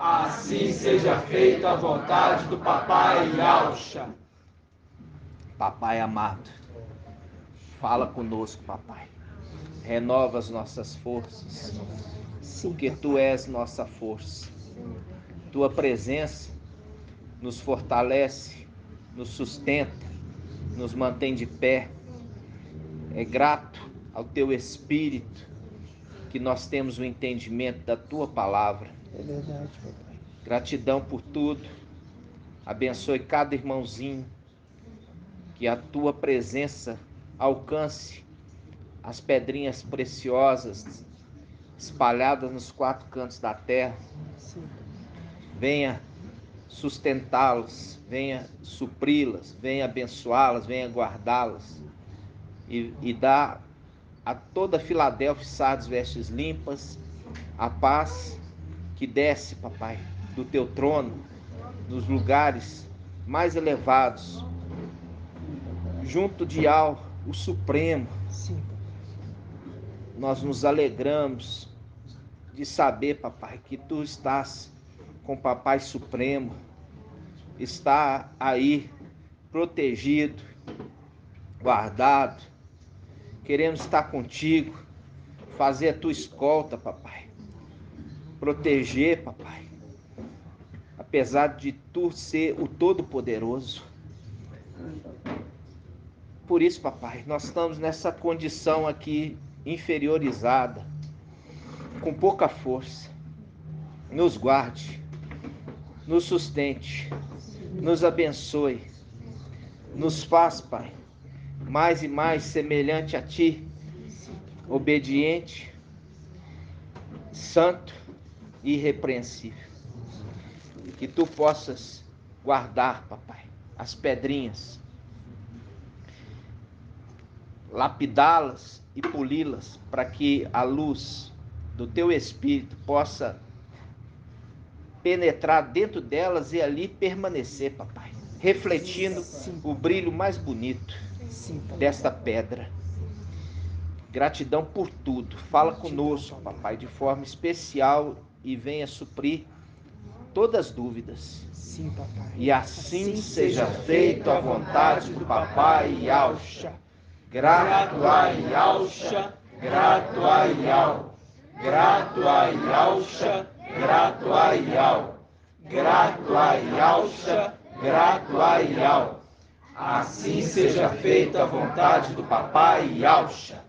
Assim seja feita a vontade do Papai Yaucha. Papai amado, fala conosco, papai. Renova as nossas forças, porque tu és nossa força. Tua presença nos fortalece, nos sustenta, nos mantém de pé. É grato ao teu Espírito que nós temos o entendimento da tua palavra. É verdade, papai. Gratidão por tudo. Abençoe cada irmãozinho. Que a tua presença alcance as pedrinhas preciosas espalhadas nos 4 cantos da terra. Sim. Venha sustentá-las, venha supri-las, venha abençoá-las, venha guardá-las e dá a toda Filadélfia, Sardes, vestes limpas, a paz que desce, papai, do teu trono, nos lugares mais elevados, junto de Al, o Supremo. Sim. Nós nos alegramos de saber, papai, que tu estás com o Papai Supremo, está aí protegido, guardado. Queremos estar contigo, fazer a tua escolta, papai. Proteger, papai. Apesar de tu ser o Todo-Poderoso. Por isso, papai, nós estamos nessa condição aqui inferiorizada, com pouca força. Nos guarde, nos sustente, nos abençoe, nos faz, Pai, mais e mais semelhante a Ti, obediente, santo e irrepreensível. Que Tu possas guardar, papai, as pedrinhas, lapidá-las e poli-las, para que a luz do Teu Espírito possa penetrar dentro delas e ali permanecer, papai, refletindo o brilho mais bonito desta pedra. Gratidão por tudo. Fala conosco, papai, de forma especial e venha suprir todas as dúvidas. Sim, papai. E assim seja feita a vontade do Papai Yaucha. Grato a Yaucha, grato a Yau. Grato a Yaucha, grato a Yau. Grato a Yaucha, grato a Yau. Assim seja feita a vontade do Papai Yaucha.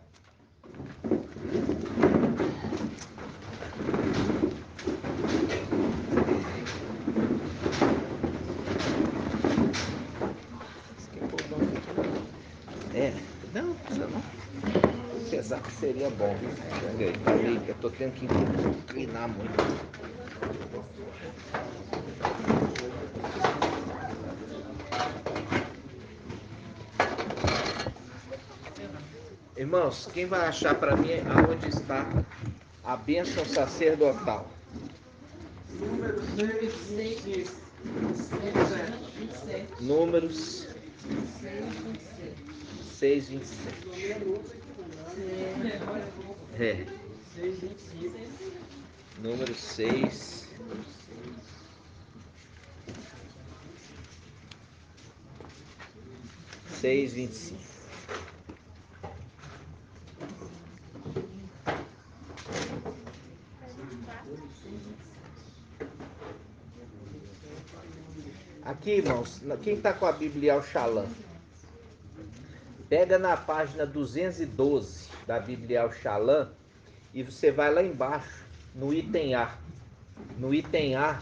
Não precisa não. Apesar que seria bom. Eu tô tendo que inclinar muito. Irmãos, quem vai achar para mim aonde está a bênção sacerdotal? Número 626. Números 6:27. É. Número 6. Seis, 25. Aqui, irmãos, quem está com a Bíblia ao Shalom, pega na página 212 da Bíblia ao Shalom e você vai lá embaixo, no item A. No item A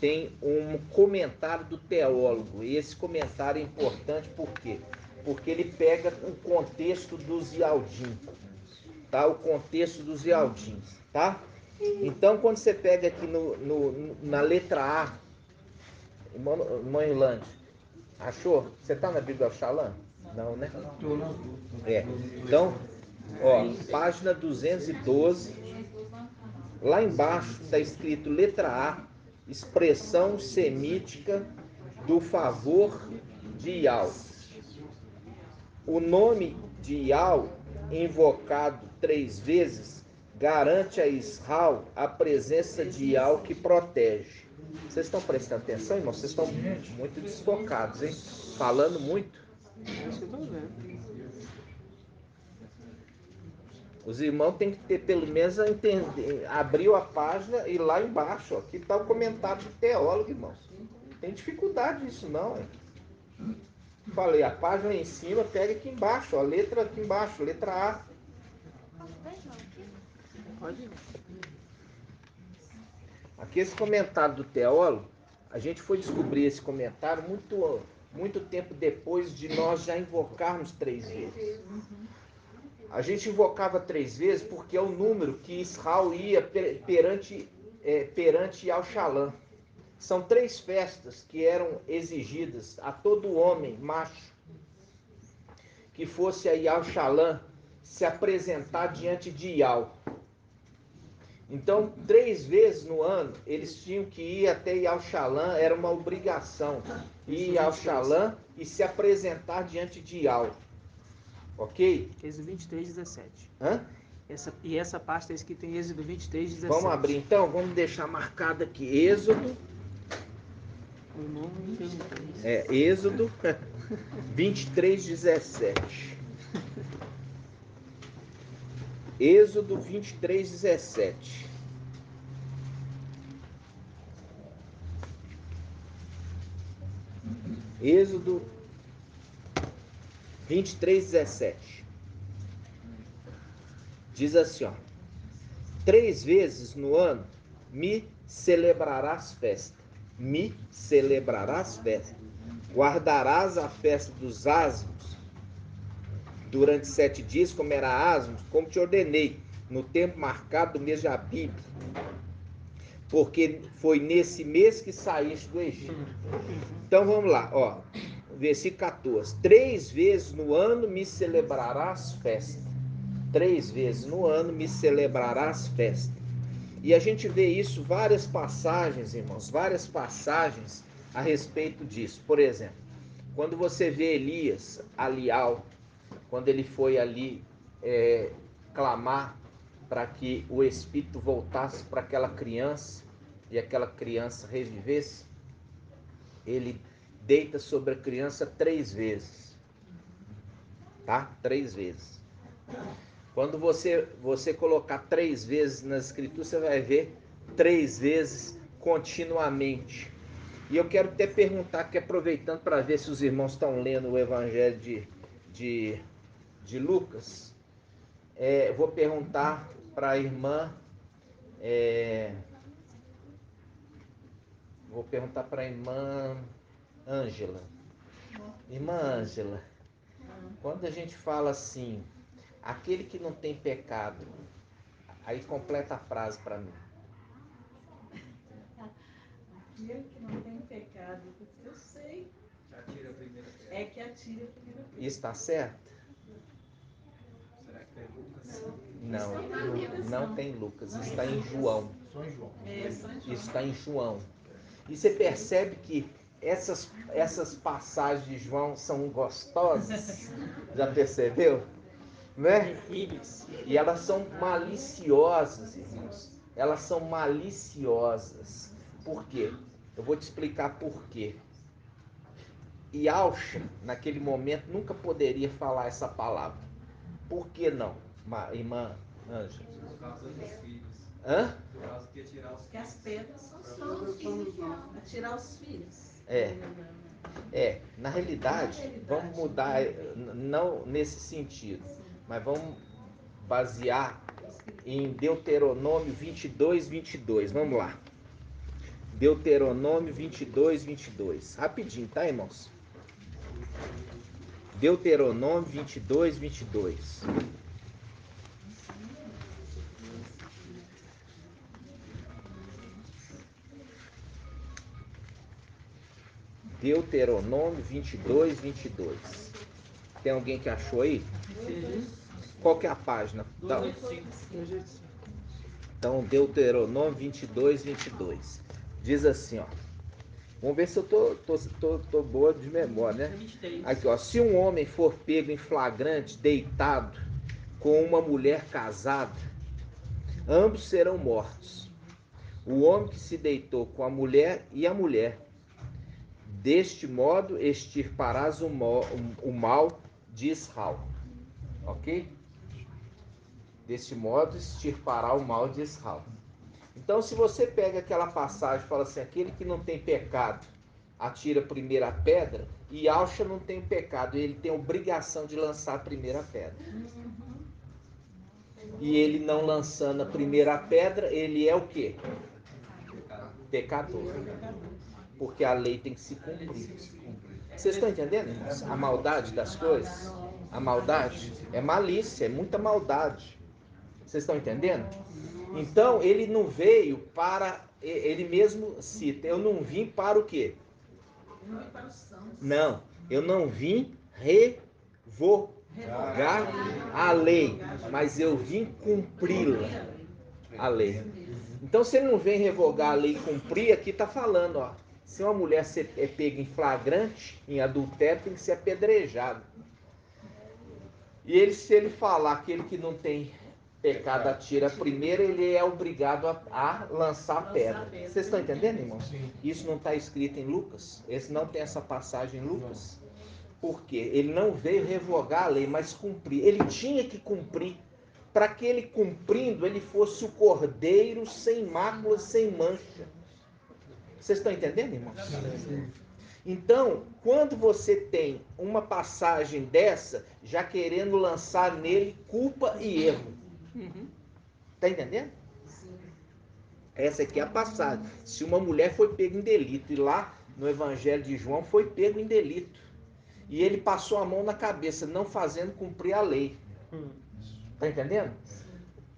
tem um comentário do teólogo, e esse comentário é importante por quê? Porque ele pega o contexto dos Yaldim, tá? O contexto dos Yaldins, tá? Então, quando você pega aqui na letra A, irmão Irlande, achou? Você tá na Bíblia Shalom? Não, né? Então, ó, página 212, lá embaixo está escrito letra A, expressão semítica do favor de Ial. O nome de Ial, invocado 3 vezes, garante a Israel a presença de algo que protege. Vocês estão prestando atenção, irmão? Vocês estão muito desfocados, hein? Falando muito. Os irmãos têm que ter pelo menos a entender. Abriu a página e lá embaixo, ó, aqui está o comentário do teólogo, irmãos. Tem dificuldade nisso não, hein? Falei, a página em cima, pega aqui embaixo, ó, a letra aqui embaixo, letra A. Pode ir. Aqui esse comentário do teólogo, a gente foi descobrir esse comentário muito tempo depois de nós já invocarmos 3 vezes. A gente invocava 3 vezes porque é o número que Israel ia perante Al-Shalom. São 3 festas que eram exigidas a todo homem macho que fosse a Al-Shalom se apresentar diante de Yal. Então, 3 vezes no ano, eles tinham que ir até Al-Shalom, era uma obrigação ir ao Shalom e se apresentar diante de Yal. Ok? Êxodo 23, 17. Hã? Essa parte está escrita em Êxodo 23, 17. Vamos abrir então, vamos deixar marcado aqui Êxodo. O nome me perguntou. Êxodo 23, 17. Êxodo 23, 17. Êxodo 23, 17. Diz assim, ó: 3 vezes no ano me celebrarás festa. Me celebrarás festa. Guardarás a festa dos asmos durante 7 dias, comerá asmos, como te ordenei, no tempo marcado do mês de Abib, porque foi nesse mês que saíste do Egito. Então vamos lá, ó, versículo 14. 3 vezes no ano me celebrarás festa. 3 vezes no ano me celebrarás festa. E a gente vê isso, várias passagens, irmãos, várias passagens a respeito disso. Por exemplo, quando você vê Elias, Alial, quando ele foi ali clamar para que o Espírito voltasse para aquela criança e aquela criança revivesse, ele deita sobre a criança 3 vezes, tá? 3 vezes. Quando você colocar 3 vezes nas escrituras, você vai ver 3 vezes continuamente. E eu quero até perguntar aqui, aproveitando para ver se os irmãos estão lendo o Evangelho de Lucas. Vou perguntar para a irmã. Vou perguntar para a irmã Ângela. Irmã Ângela, quando a gente fala assim, aquele que não tem pecado, aí completa a frase para mim. Aquele que não tem pecado, eu sei, é que atira a primeira pedra. Isso está certo? Será que tem Lucas? Não tem Lucas, está em João. Só em João. Isso está em João. E você percebe que essas passagens de João são gostosas? Já percebeu? Né? E elas são maliciosas, irmãos. Elas são maliciosas. Por quê? Eu vou te explicar por quê. E Alcha, naquele momento, nunca poderia falar essa palavra. Por que não, irmã Ângela? Por causa dos filhos. Hã? Por causa que ia tirar os Porque as filhos. pedras são os filhos, atirar os filhos. Na realidade, vamos mudar, não nesse sentido, mas vamos basear em Deuteronômio 22, 22. Vamos lá. Deuteronômio 22, 22. Rapidinho, tá, irmãos? Deuteronômio 22, 22. Deuteronômio 22, 22. Tem alguém que achou aí? Qual que é a página? 285. Então, Deuteronômio 22, 22. Diz assim, ó. Vamos ver se eu tô boa de memória, né? 23. Aqui, ó. Se um homem for pego em flagrante, deitado, com uma mulher casada, ambos serão mortos. O homem que se deitou com a mulher e a mulher. Deste modo extirparás o mal de Israel. Ok? Deste modo extirpará o mal de Israel. Então, se você pega aquela passagem e fala assim, aquele que não tem pecado atira a primeira pedra, e Yahshua não tem pecado, ele tem obrigação de lançar a primeira pedra. E ele não lançando a primeira pedra, ele é o quê? Pecador. Porque a lei tem que se cumprir. Vocês estão entendendo, irmãos? A maldade das coisas? A maldade é malícia, é muita maldade. Vocês estão entendendo? Então, ele não veio para... Ele mesmo cita, eu não vim para o quê? Não, eu não vim revogar a lei, mas eu vim cumpri-la, a lei. Então, se ele não vem revogar a lei e cumprir, aqui está falando, ó, se uma mulher é pega em flagrante, em adultério, tem que ser apedrejado. E ele, se ele falar aquele que não tem pecado atira primeiro, ele é obrigado a lançar a pedra. Vocês estão entendendo, irmãos? Isso não está escrito em Lucas? Esse não tem essa passagem em Lucas? Por quê? Ele não veio revogar a lei, mas cumprir. Ele tinha que cumprir, para que ele cumprindo, ele fosse o cordeiro sem mácula, sem mancha. Vocês estão entendendo, irmãos? Então, quando você tem uma passagem dessa, já querendo lançar nele culpa e erro. Está entendendo? Essa aqui é a passagem. Se uma mulher foi pega em delito, e lá no Evangelho de João foi pego em delito, e ele passou a mão na cabeça, não fazendo cumprir a lei. Está entendendo?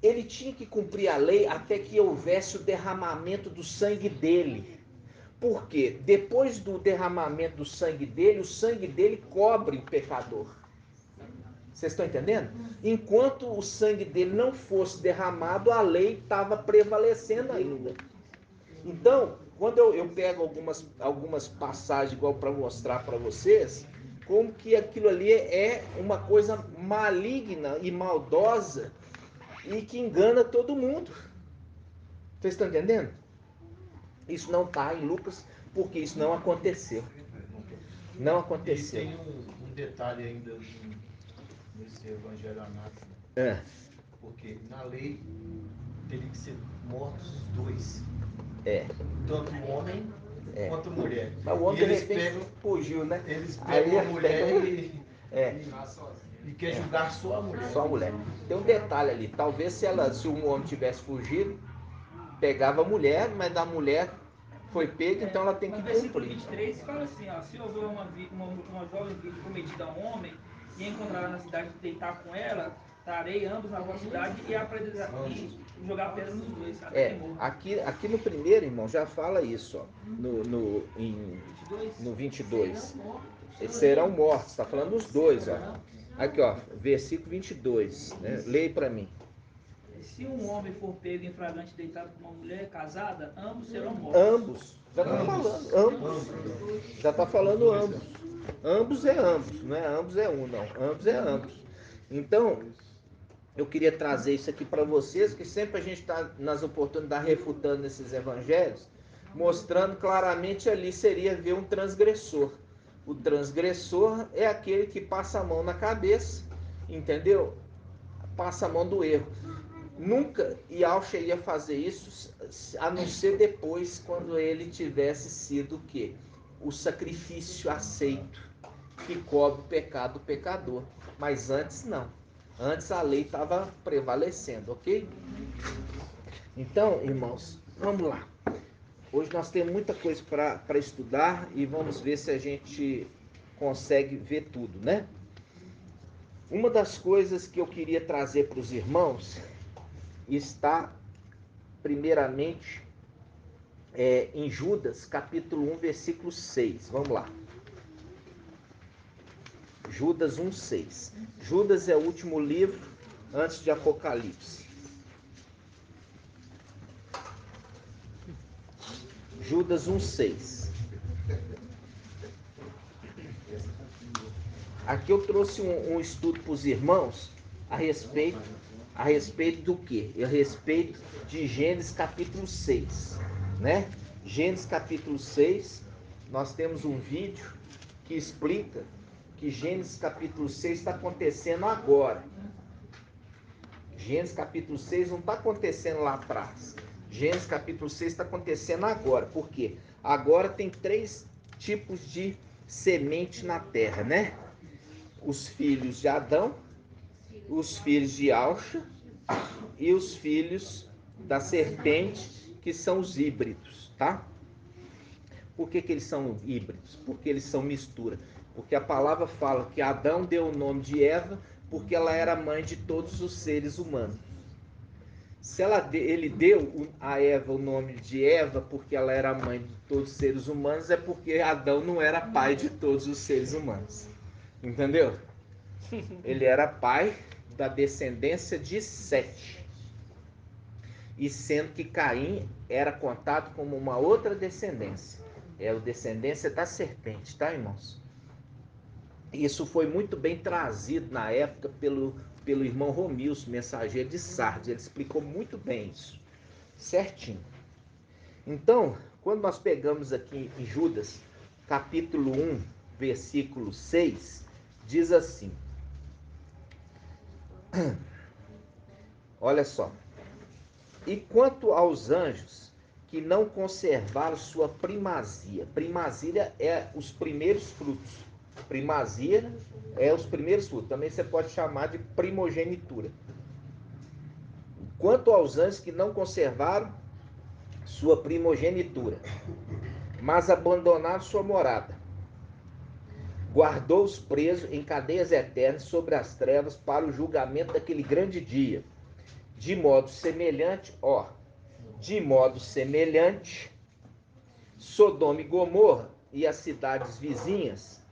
Ele tinha que cumprir a lei até que houvesse o derramamento do sangue dele. Por quê? Depois do derramamento do sangue dele, o sangue dele cobre o pecador. Vocês estão entendendo? Enquanto o sangue dele não fosse derramado, a lei estava prevalecendo ainda. Então, quando eu pego algumas passagens igual para mostrar para vocês, como que aquilo ali é uma coisa maligna e maldosa e que engana todo mundo. Vocês estão entendendo? Isso não está em Lucas, porque isso não aconteceu. Não aconteceu. E tem um detalhe ainda nesse evangelho anátema. É. Porque na lei teria que ser mortos os dois. É. Tanto o homem quanto a mulher. Mas o homem E eles de repente pegam, fugiu, né? eles Aí pegam a mulher É. e quer julgar só a mulher. Só a mulher. Tem um detalhe ali. Talvez se um homem tivesse fugido, pegava a mulher, mas da mulher foi pega, então ela tem que No versículo cumprir. 23 fala assim, ó, se houver uma jovem vítima cometida a um homem e encontrá-la na cidade e deitar com ela, trarei ambos na vossa cidade e jogar pedra nos dois, até que morram. Aqui no primeiro, irmão, já fala isso, ó, no 22. Eles serão mortos, está falando os dois, ó. Aqui, ó, versículo 22, né? Leia para mim. Se um homem for pego em flagrante deitado com uma mulher casada, ambos serão mortos. Ambos, já está falando, ambos. Já está falando ambos. Ambos é ambos, não é ambos é um, não. Ambos é ambos. Então, eu queria trazer isso aqui para vocês, que sempre a gente está nas oportunidades refutando esses evangelhos, mostrando claramente ali seria ver um transgressor. O transgressor é aquele que passa a mão na cabeça, entendeu? Passa a mão do erro. Nunca Yahshua ia fazer isso, a não ser depois, quando ele tivesse sido o quê? O sacrifício aceito, que cobre o pecado do pecador. Mas antes não. Antes a lei estava prevalecendo, ok? Então, irmãos, vamos lá. Hoje nós temos muita coisa para estudar e vamos ver se a gente consegue ver tudo, né? Uma das coisas que eu queria trazer para os irmãos está, primeiramente, em Judas, capítulo 1, versículo 6. Vamos lá. Judas 1, 6. Judas é o último livro antes de Apocalipse. Judas 1, 6. Aqui eu trouxe um estudo para os irmãos a respeito A respeito do quê? A respeito de Gênesis capítulo 6, né? Gênesis capítulo 6, nós temos um vídeo que explica que Gênesis capítulo 6 está acontecendo agora. Gênesis capítulo 6 não está acontecendo lá atrás. Gênesis capítulo 6 está acontecendo agora. Por quê? Agora tem 3 tipos de semente na terra, né? Os filhos de Adão, os filhos de Alxa e os filhos da serpente, que são os híbridos, tá? Por que eles são híbridos? Porque eles são mistura. Porque a palavra fala que Adão deu o nome de Eva porque ela era mãe de todos os seres humanos. Se ele deu a Eva o nome de Eva porque ela era mãe de todos os seres humanos, é porque Adão não era pai de todos os seres humanos. Entendeu? Ele era pai da descendência de Sete. E sendo que Caim era contado como uma outra descendência. É a descendência da serpente, tá, irmãos? Isso foi muito bem trazido na época pelo irmão Romilson, mensageiro de Sardes. Ele explicou muito bem isso, certinho. Então, quando nós pegamos aqui em Judas, capítulo 1, versículo 6, diz assim: olha só. E quanto aos anjos que não conservaram sua primazia. Primazia é os primeiros frutos. Primazia é os primeiros frutos. Também você pode chamar de primogenitura. Quanto aos anjos que não conservaram sua primogenitura, mas abandonaram sua morada, guardou-os presos em cadeias eternas sobre as trevas para o julgamento daquele grande dia. De modo semelhante, Sodoma e Gomorra e as cidades vizinhas,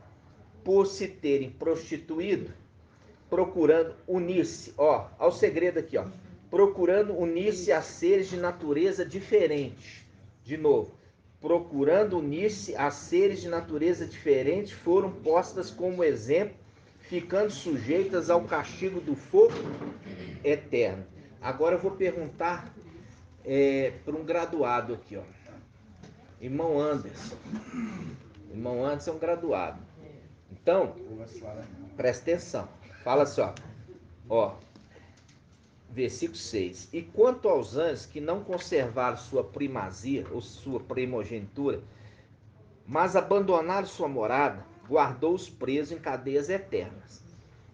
por se terem prostituído, procurando unir-se, olha o segredo aqui, procurando unir-se a seres de natureza diferente. De novo, procurando unir-se a seres de natureza diferente, foram postas como exemplo, ficando sujeitas ao castigo do fogo eterno. Agora eu vou perguntar para um graduado aqui, irmão Anderson. Irmão Anderson é um graduado. Então, presta atenção. Fala assim, versículo 6. E quanto aos anjos que não conservaram sua primazia, ou sua primogenitura, mas abandonaram sua morada, guardou-os presos em cadeias eternas,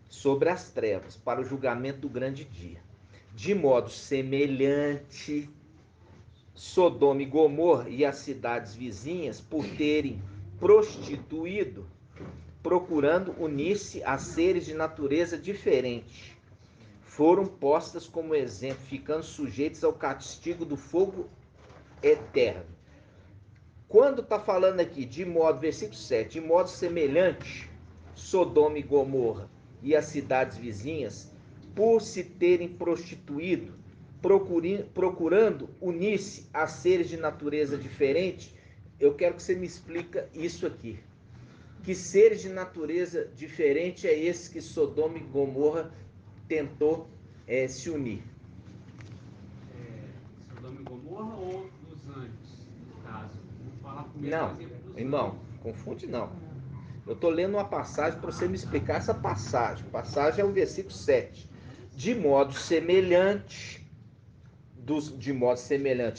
sobre as trevas, para o julgamento do grande dia. De modo semelhante, Sodoma e Gomorra e as cidades vizinhas, por terem prostituído, procurando unir-se a seres de natureza diferente, foram postas como exemplo, ficando sujeitos ao castigo do fogo eterno. Quando está falando aqui de modo, versículo 7, de modo semelhante, Sodoma e Gomorra e as cidades vizinhas, por se terem prostituído, procurando unir-se a seres de natureza diferente, eu quero que você me explica isso aqui. Que seres de natureza diferente é esse que Sodoma e Gomorra tentou se unir? Sodoma e Gomorra ou dos anjos, no caso? Vou falar primeiro, Não, irmão, confunde não. Eu estou lendo uma passagem para você me explicar essa passagem. A passagem é o versículo 7. De modo semelhante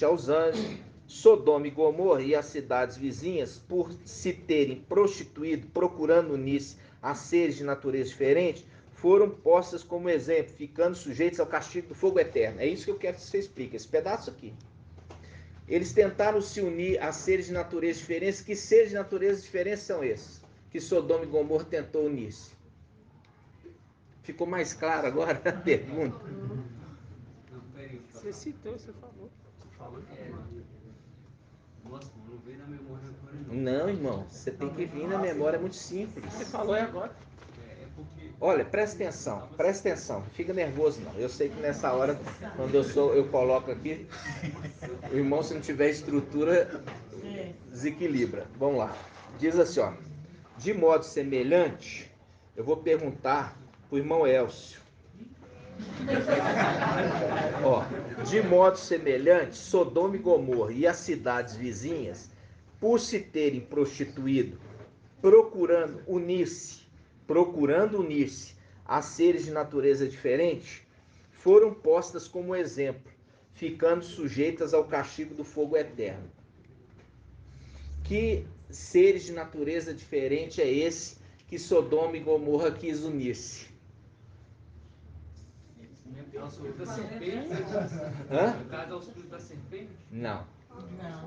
aos anjos, Sodoma e Gomorra e as cidades vizinhas, por se terem prostituído, procurando unir-se a seres de natureza diferente, foram postas como exemplo, ficando sujeitos ao castigo do fogo eterno. É isso que eu quero que você explique, esse pedaço aqui. Eles tentaram se unir a seres de natureza diferente. Que seres de natureza diferente são esses que Sodoma e Gomorra tentou unir-se? Ficou mais claro agora a pergunta? Não, peraí. Você citou, você falou. Falando? Nossa, não veio na memória agora não. Não, irmão, você tem que vir na memória, é muito simples. Você falou agora. É porque... Olha, presta atenção, não fica nervoso não. Eu sei que nessa hora, quando eu coloco aqui, o irmão, se não tiver estrutura, desequilibra. Vamos lá. Diz assim, de modo semelhante, eu vou perguntar para o irmão Elcio. Ó, de modo semelhante, Sodoma e Gomorra e as cidades vizinhas, por se terem prostituído, procurando unir-se a seres de natureza diferente, foram postas como exemplo, ficando sujeitas ao castigo do fogo eterno. Que seres de natureza diferente é esse que Sodoma e Gomorra quis unir-se? É o espírito da serpente? Hã? No caso, é o espírito da serpente? Não.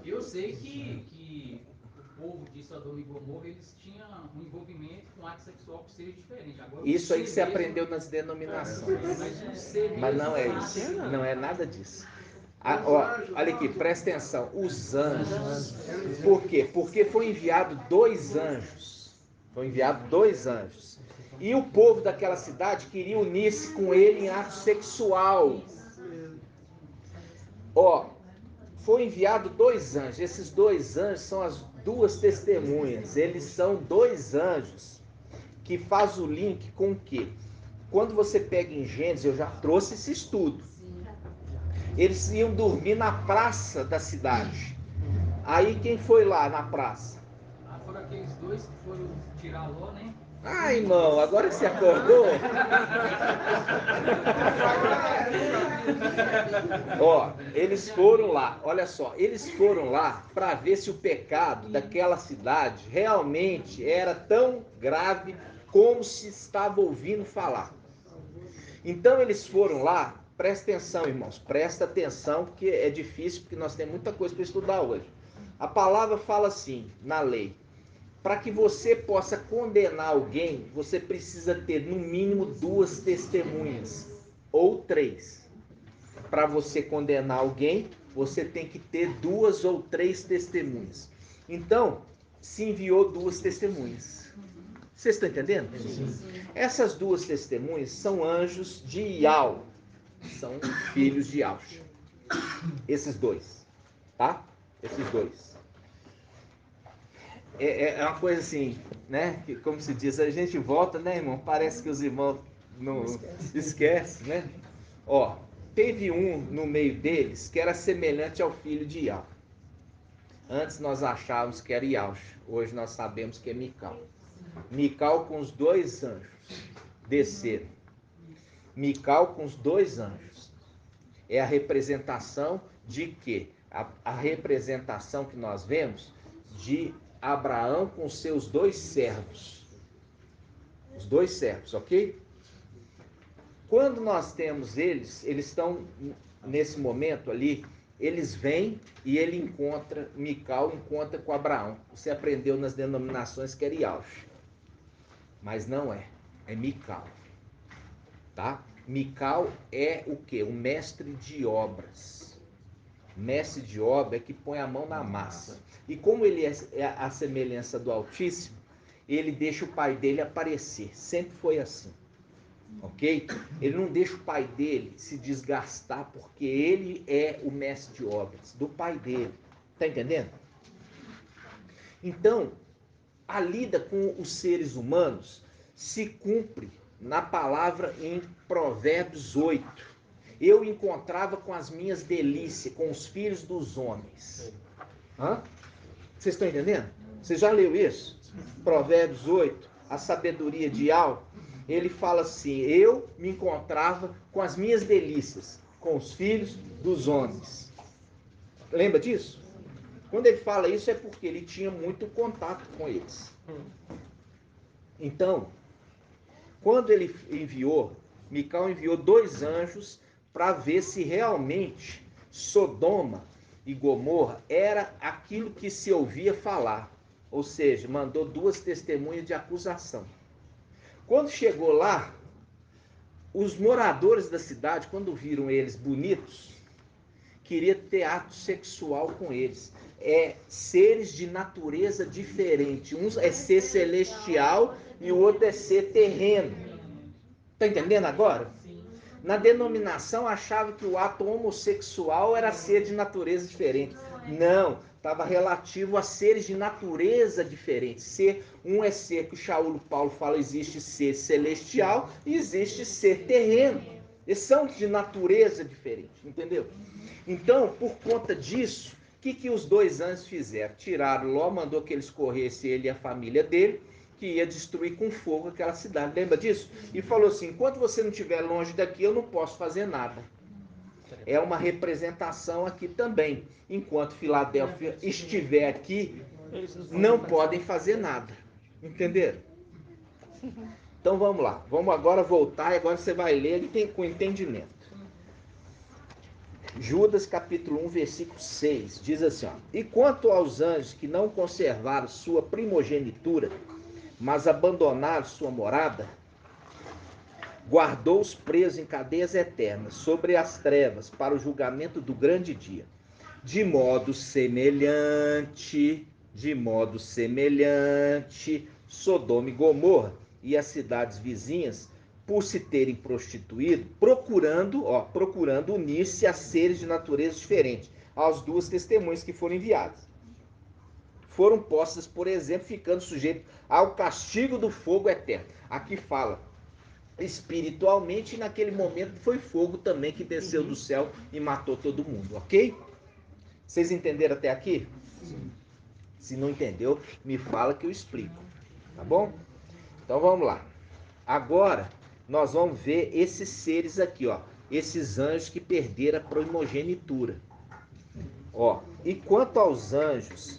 Eu sei que o povo de Sodoma e Gomorra, eles tinham um envolvimento com ato sexual que seria diferente. Agora, Isso aí que você mesmo, aprendeu nas denominações. Mas, o ser Mas mesmo não é faz- isso. Não é nada disso. Ah, ó, olha aqui, presta atenção. Os anjos. Por quê? Porque foi enviado 2 anjos. Foi enviado 2 anjos. E o povo daquela cidade queria unir-se com ele em ato sexual. Ó, foi enviado 2 anjos. Esses 2 anjos são as 2 testemunhas. Eles são 2 anjos que faz o link com o quê? Quando você pega em Gênesis, eu já trouxe esse estudo. Eles iam dormir na praça da cidade. Aí quem foi lá na praça? Foram aqueles dois que foram tirar Ló, né? Ah, irmão, agora que você acordou. Ó, eles foram lá, olha só, eles foram lá para ver se o pecado daquela cidade realmente era tão grave como se estava ouvindo falar. Então eles foram lá, presta atenção, irmãos, presta atenção, porque é difícil, porque nós temos muita coisa para estudar hoje. A palavra fala assim, na lei: para que você possa condenar alguém, você precisa ter no mínimo 2 testemunhas, ou 3. Para você condenar alguém, você tem que ter 2 ou 3 testemunhas. Então, se enviou 2 testemunhas. Vocês estão entendendo? Sim. Essas 2 testemunhas são anjos de Ial. São filhos de Iaush. Esses 2. Tá? Esses 2. É uma coisa assim, né? Que, como se diz, a gente volta, né, irmão? Parece que os irmãos não esquecem, né? Ó, teve um no meio deles que era semelhante ao filho de Ial. Antes nós achávamos que era Iaush. Hoje nós sabemos que é Mical. Mical com os 2 anjos desceram. Mical com os 2 anjos. É a representação de quê? A representação que nós vemos de Abraão com seus 2 servos. Os 2 servos, ok? Quando nós temos eles estão nesse momento ali, eles vêm e ele encontra, Mical encontra com Abraão. Você aprendeu nas denominações que era Iaush. Mas não é Mical. Tá? Mical é o quê? O mestre de obras. Mestre de obra é que põe a mão na massa. E como ele é a semelhança do Altíssimo, ele deixa o pai dele aparecer. Sempre foi assim. Ok? Ele não deixa o pai dele se desgastar, porque ele é o mestre de obras do pai dele. Tá entendendo? Então, a lida com os seres humanos se cumpre na palavra em Provérbios 8. Eu encontrava com as minhas delícias, com os filhos dos homens. Hã? Vocês estão entendendo? Você já leu isso? Provérbios 8, a sabedoria de Ial. Ele fala assim: eu me encontrava com as minhas delícias, com os filhos dos homens. Lembra disso? Quando ele fala isso é porque ele tinha muito contato com eles. Então, quando ele enviou, Mical enviou 2 anjos para ver se realmente Sodoma e Gomorra era aquilo que se ouvia falar. Ou seja, mandou 2 testemunhas de acusação. Quando chegou lá, os moradores da cidade, quando viram eles bonitos, queriam ter ato sexual com eles. É seres de natureza diferente. Um é ser celestial e o outro é ser terreno. Está entendendo agora? Na denominação achava que o ato homossexual era ser de natureza diferente. Não, estava relativo a seres de natureza diferente. Um é ser, que o Paulo fala, existe ser celestial e existe ser terreno. Eles são de natureza diferente, entendeu? Então, por conta disso, o que os dois anjos fizeram? Tiraram Ló, mandou que eles corressem, ele e a família dele, que ia destruir com fogo aquela cidade. Lembra disso? E falou assim, enquanto você não estiver longe daqui, eu não posso fazer nada. É uma representação aqui também. Enquanto Filadélfia estiver aqui, não podem fazer nada. Entenderam? Então vamos lá. Vamos agora voltar e agora você vai ler com entendimento. Judas capítulo 1, versículo 6, diz assim, ó, e quanto aos anjos que não conservaram sua primogenitura, mas abandonaram sua morada, guardou-os presos em cadeias eternas, sobre as trevas, para o julgamento do grande dia. De modo semelhante, Sodoma e Gomorra e as cidades vizinhas, por se terem prostituído, procurando unir-se a seres de natureza diferente, às duas testemunhas que foram enviadas. Foram postas, por exemplo, ficando sujeitos ao castigo do fogo eterno. Aqui fala espiritualmente, e naquele momento foi fogo também que desceu do céu e matou todo mundo, ok? Vocês entenderam até aqui? Sim. Se não entendeu, me fala que eu explico, tá bom? Então vamos lá. Agora nós vamos ver esses seres aqui, ó, esses anjos que perderam a primogenitura. Ó, e quanto aos anjos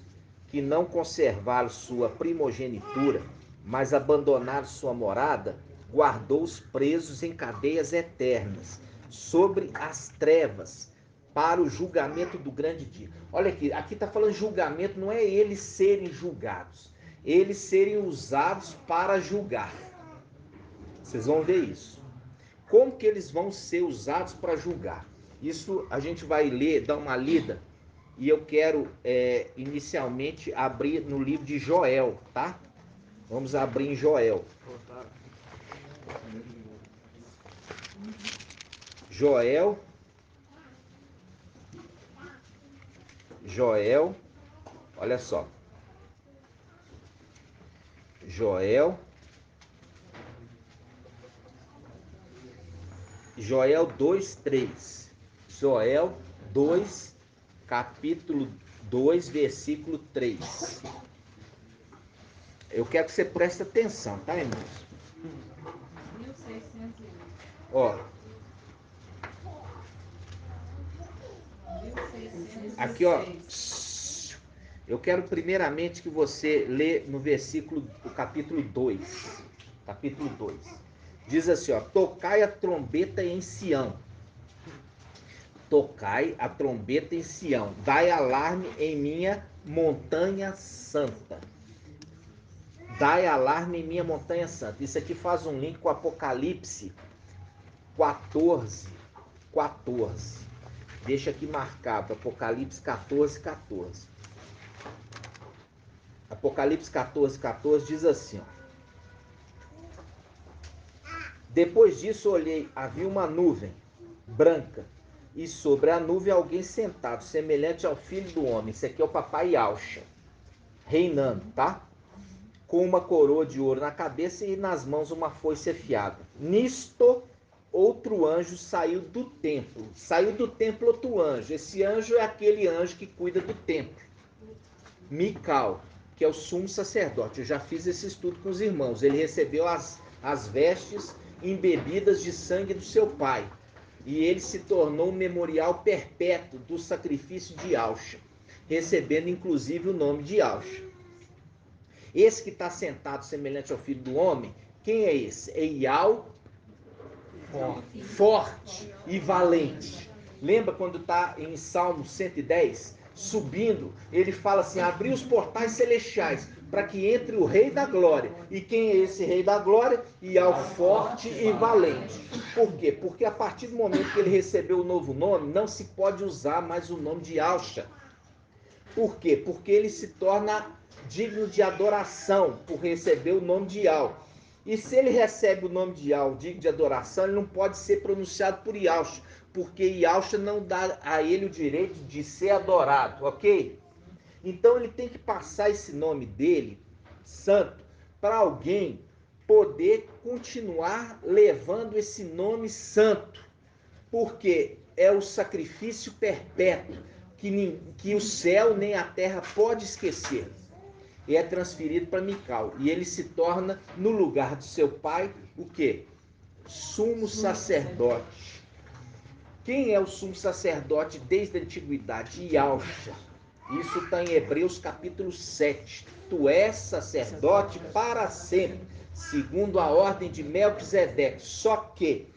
que não conservaram sua primogenitura, mas abandonaram sua morada, guardou-os presos em cadeias eternas, sobre as trevas, para o julgamento do grande dia. Olha aqui está falando julgamento, não é eles serem julgados, eles serem usados para julgar. Vocês vão ver isso. Como que eles vão ser usados para julgar? Isso a gente vai ler, dar uma lida, e eu quero inicialmente abrir no livro de Joel, tá? Vamos abrir em Joel. Joel, olha só. Joel 2:3. Joel 2, capítulo 2, versículo 3. Eu quero que você preste atenção, tá, irmãos? 1601. Ó. Aqui, ó. Eu quero primeiramente que você lê no capítulo 2. Capítulo 2. Diz assim, ó: tocai a trombeta em Sião. Tocai a trombeta em Sião. Dai alarme em minha montanha santa. Dai alarme em minha montanha santa. Isso aqui faz um link com Apocalipse 14. Deixa aqui marcado, Apocalipse 14. Apocalipse 14 diz assim, ó: depois disso olhei, havia uma nuvem branca, e sobre a nuvem alguém sentado, semelhante ao Filho do Homem. Isso aqui é o Papai Yahshua, reinando, tá? Com uma coroa de ouro na cabeça e nas mãos uma foice afiada. Nisto, outro anjo saiu do templo. Saiu do templo outro anjo. Esse anjo é aquele anjo que cuida do templo. Mical, que é o sumo sacerdote. Eu já fiz esse estudo com os irmãos. Ele recebeu as vestes embebidas de sangue do seu pai. E ele se tornou um memorial perpétuo do sacrifício de Yahshua, recebendo inclusive o nome de Yahshua. Esse que está sentado semelhante ao Filho do Homem, quem é esse? É Yahweh, forte e valente. Lembra quando está em Salmo 110? Subindo, ele fala assim: abri os portais celestiais para que entre o Rei da Glória. E quem é esse Rei da Glória? Yahweh forte e valente. Por quê? Porque a partir do momento que ele recebeu o novo nome, não se pode usar mais o nome de Yahshua. Por quê? Porque ele se torna digno de adoração por receber o nome de Yahweh. E se ele recebe o nome de Yahweh digno de adoração, ele não pode ser pronunciado por Yahshua, porque Yahshua não dá a ele o direito de ser adorado, ok? Então ele tem que passar esse nome dele, santo, para alguém poder continuar levando esse nome santo. porque é o sacrifício perpétuo que o céu nem a terra pode esquecer. E é transferido para Mical. E ele se torna, no lugar de seu pai, o quê? Sumo sacerdote. Quem é o sumo sacerdote desde a antiguidade? Yahshua. Isso está em Hebreus capítulo 7. Tu és sacerdote para sempre, segundo a ordem de Melquisedeque. Só que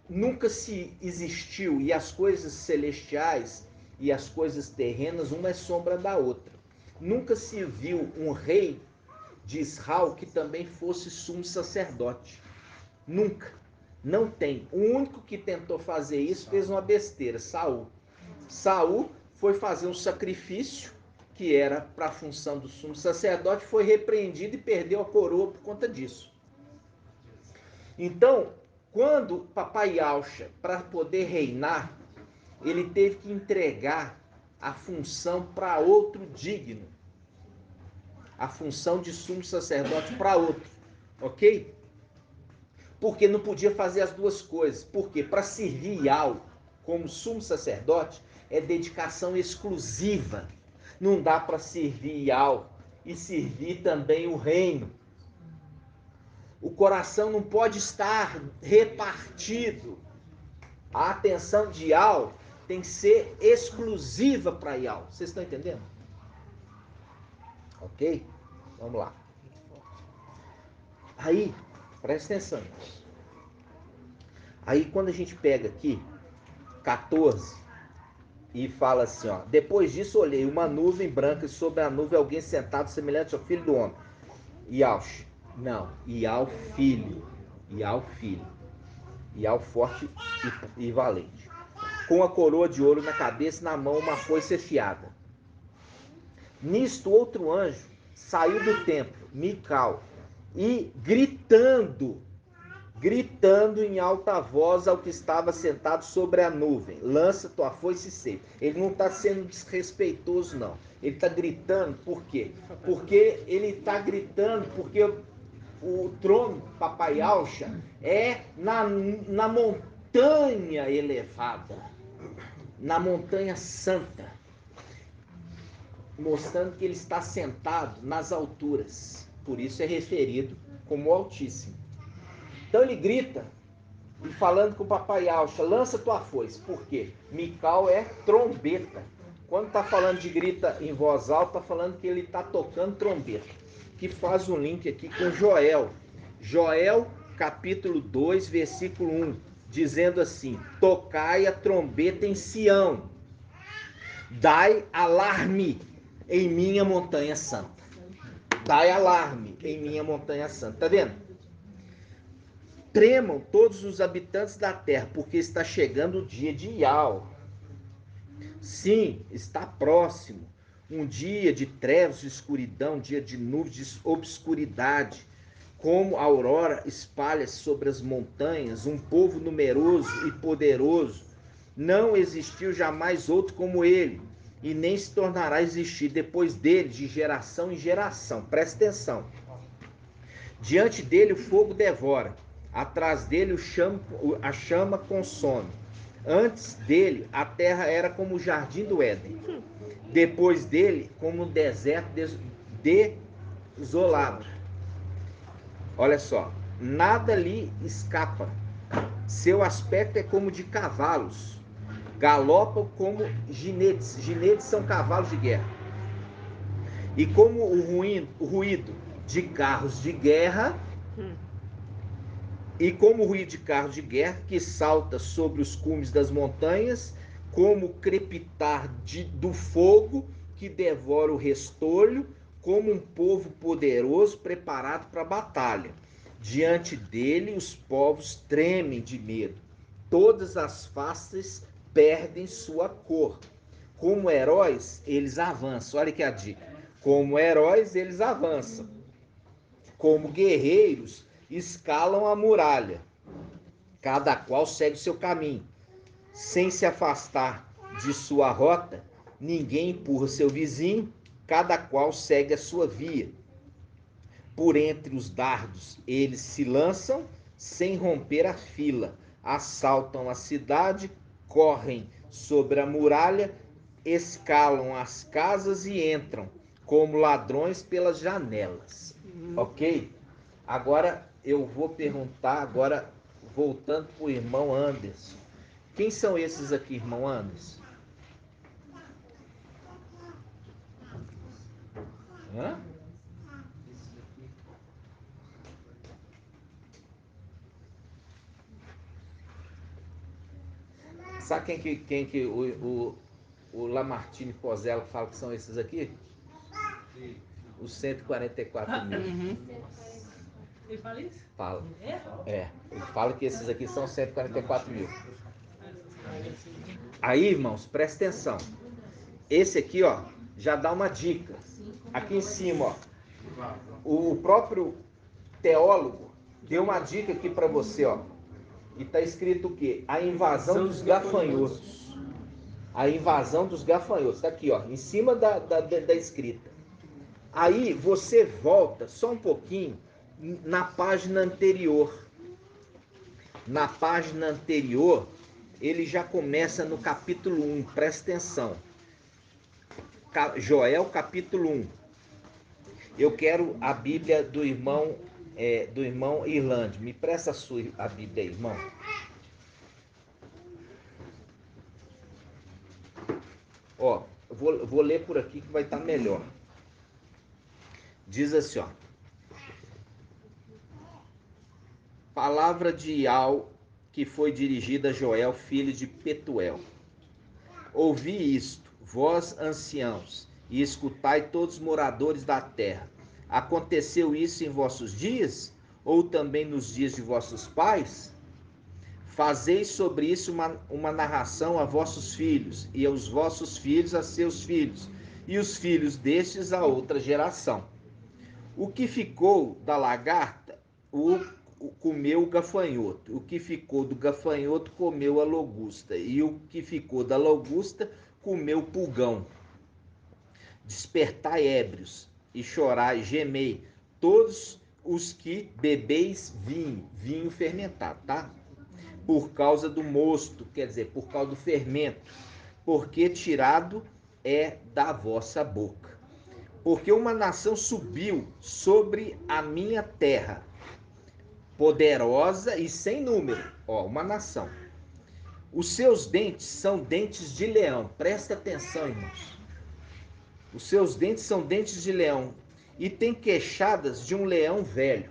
nunca se existiu, e as coisas celestiais e as coisas terrenas, uma é sombra da outra. Nunca se viu um rei de Israel que também fosse sumo sacerdote. Nunca. Não tem. O único que tentou fazer isso fez uma besteira, Saul. Saul foi fazer um sacrifício que era para a função do sumo sacerdote, foi repreendido e perdeu a coroa por conta disso. Então, quando papai Yahshua, para poder reinar, ele teve que entregar a função para outro digno. A função de sumo sacerdote para outro. Ok? Porque não podia fazer as duas coisas. Por quê? Para servir Yahweh como sumo sacerdote é dedicação exclusiva. Não dá para servir Yahweh e servir também o reino. O coração não pode estar repartido. A atenção de Yahweh tem que ser exclusiva para Yahweh. Vocês estão entendendo? Ok? Vamos lá. Aí, presta atenção. Aí quando a gente pega aqui 14 e fala assim, ó: depois disso olhei uma nuvem branca e sobre a nuvem alguém sentado semelhante ao filho do homem. Yahshua. Não, Yahweh filho. Yahweh filho. Yahweh forte e valente. Com a coroa de ouro na cabeça e na mão uma foice afiada. Nisto outro anjo saiu do templo, Mical, e gritando em alta voz ao que estava sentado sobre a nuvem: lança tua foice e ceifo. Ele não está sendo desrespeitoso, não. Ele está gritando, por quê? Porque ele está gritando porque o trono, papai Yahshua, é na montanha elevada, na montanha santa, mostrando que ele está sentado nas alturas. Por isso é referido como Altíssimo. Então ele grita, e falando com o papai Yahshua: lança tua foice. Por quê? Mical é trombeta. Quando está falando de grita em voz alta, está falando que ele está tocando trombeta. Que faz um link aqui com Joel. Joel, capítulo 2, versículo 1. Dizendo assim: tocai a trombeta em Sião. Dai alarme em minha montanha santa. Dai alarme em minha montanha santa. Tá vendo? Tremam todos os habitantes da terra, porque está chegando o dia de Yahweh. Sim, está próximo. Um dia de trevas e escuridão, um dia de nuvens de obscuridade. Como a aurora espalha-se sobre as montanhas, um povo numeroso e poderoso. Não existiu jamais outro como ele, e nem se tornará a existir depois dele, de geração em geração. Presta atenção. Diante dele o fogo devora. Atrás dele a chama consome. Antes dele, a terra era como o jardim do Éden. Depois dele, como um deserto desolado. Olha só, nada lhe escapa. Seu aspecto é como de cavalos. Galopam como ginetes. Ginetes são cavalos de guerra. E como o ruído de carros de guerra... E como o ruído de carros de guerra que salta sobre os cumes das montanhas, como o crepitar do fogo que devora o restolho, como um povo poderoso preparado para a batalha. Diante dele os povos tremem de medo. Todas as faces perdem sua cor. Como heróis, eles avançam. Olha que a dica. Como heróis, eles avançam. Como guerreiros, escalam a muralha. Cada qual segue o seu caminho. Sem se afastar de sua rota, ninguém empurra seu vizinho, cada qual segue a sua via. Por entre os dardos, eles se lançam sem romper a fila. assaltam a cidade, correm sobre a muralha, escalam as casas e entram como ladrões pelas janelas. Ok? Agora eu vou perguntar, agora voltando para o irmão Anderson. Quem são esses aqui, irmão Anderson? Hã? Sabe quem que o Lamartine Pozella fala que são esses aqui? Os 144 mil. Ele fala isso? Fala. É? Ele fala que esses aqui são 144 mil. Aí, irmãos, presta atenção. Esse aqui, ó, já dá uma dica. Aqui em cima, ó, o próprio teólogo deu uma dica aqui para você, ó. E está escrito o quê? A invasão dos gafanhotos. A invasão dos gafanhotos. Está aqui, ó, em cima da escrita. Aí você volta só um pouquinho na página anterior. Na página anterior, ele já começa no capítulo 1. Presta atenção. Joel, capítulo 1. Eu quero a Bíblia do irmão Irlande. Me presta a Bíblia aí, irmão. Ó, eu vou ler por aqui que vai estar melhor. Diz assim, ó. Palavra de Ial que foi dirigida a Joel, filho de Petuel. Ouvi isto, vós anciãos, e escutai todos os moradores da terra. Aconteceu isso em vossos dias? Ou também nos dias de vossos pais? Fazeis sobre isso uma narração a vossos filhos, e aos vossos filhos a seus filhos, e os filhos destes a outra geração. O que ficou da lagarta, comeu o gafanhoto. O que ficou do gafanhoto, comeu a logusta. E o que ficou da logusta, comeu o pulgão. Despertai ébrios, e chorai, gemei, todos os que bebeis vinho fermentado, tá? Por causa do mosto, quer dizer, por causa do fermento, porque tirado é da vossa boca. Porque uma nação subiu sobre a minha terra, poderosa e sem número. Ó, uma nação. Os seus dentes são dentes de leão. Presta atenção, irmãos. Os seus dentes são dentes de leão e tem queixadas de um leão velho.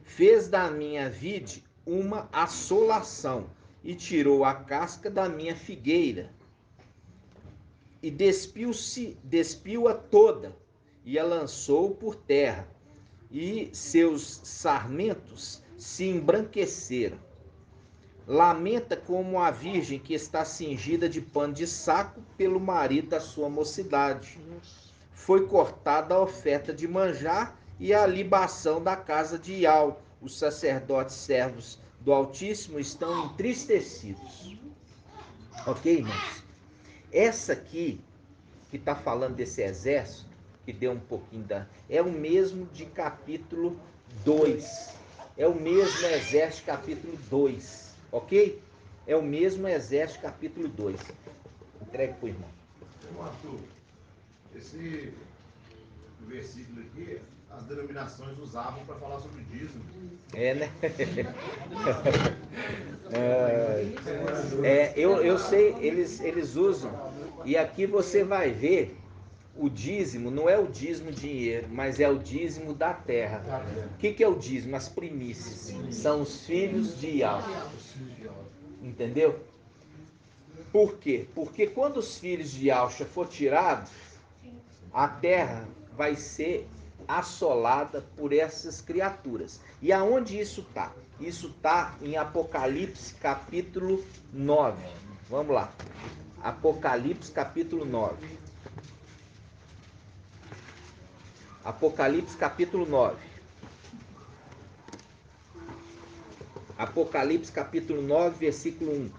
Fez da minha vide uma assolação e tirou a casca da minha figueira e despiu-a toda e a lançou por terra, e seus sarmentos se embranqueceram. Lamenta como a virgem que está cingida de pano de saco pelo marido da sua mocidade. Foi cortada a oferta de manjar e a libação da casa de Ial. Os sacerdotes servos do Altíssimo estão entristecidos. Ok, irmãos? Essa aqui, que está falando desse exército, que deu um pouquinho é o mesmo de capítulo 2. É o mesmo exército capítulo 2. Ok? É o mesmo exército capítulo 2. Entregue para o irmão. Arthur, esse versículo aqui, as denominações usavam para falar sobre dízimo. É, né? Eu sei, eles usam. E aqui você vai ver o dízimo, não é o dízimo dinheiro, mas é o dízimo da terra. O que é o dízimo? As primícias. São os filhos de Ial. Entendeu? Por quê? Porque quando os filhos de Alxa for tirados, a terra vai ser assolada por essas criaturas. E aonde isso está? Isso está em Apocalipse capítulo 9. Vamos lá. Apocalipse capítulo 9. Apocalipse capítulo 9. Apocalipse capítulo 9, versículo 1.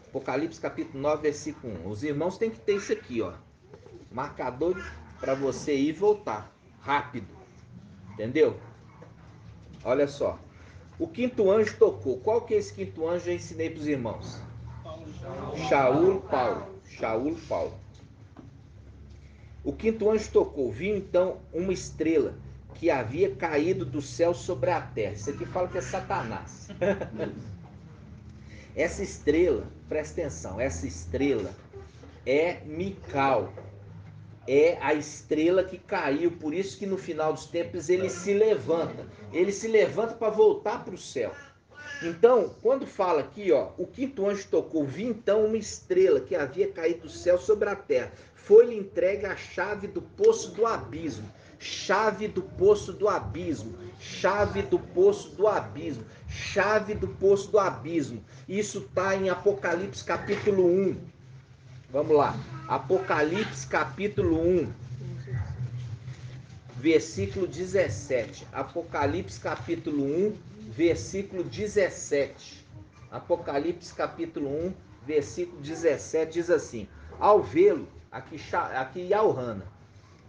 Apocalipse capítulo 9, versículo 1. Os irmãos têm que ter isso aqui, ó. Marcador para você ir e voltar. Rápido. Entendeu? Olha só. O quinto anjo tocou. Qual que é esse quinto anjo? Eu ensinei para os irmãos. Shaul Paulo. O quinto anjo tocou. Viu então uma estrela que havia caído do céu sobre a terra. Isso aqui fala que é Satanás. Essa estrela, presta atenção, essa estrela é Mical. É a estrela que caiu, por isso que no final dos tempos ele se levanta. Ele se levanta para voltar para o céu. Então, quando fala aqui, ó, o quinto anjo tocou, vi então uma estrela que havia caído do céu sobre a terra. Foi-lhe entregue a chave do poço do abismo. Chave do poço do abismo. Chave do poço do abismo. Chave do poço do abismo. Isso está em Apocalipse capítulo 1. Vamos lá. Apocalipse capítulo 1. Versículo 17. Apocalipse capítulo 1, versículo 17. Apocalipse capítulo 1, versículo 17 diz assim: ao vê-lo, aqui Yalhana,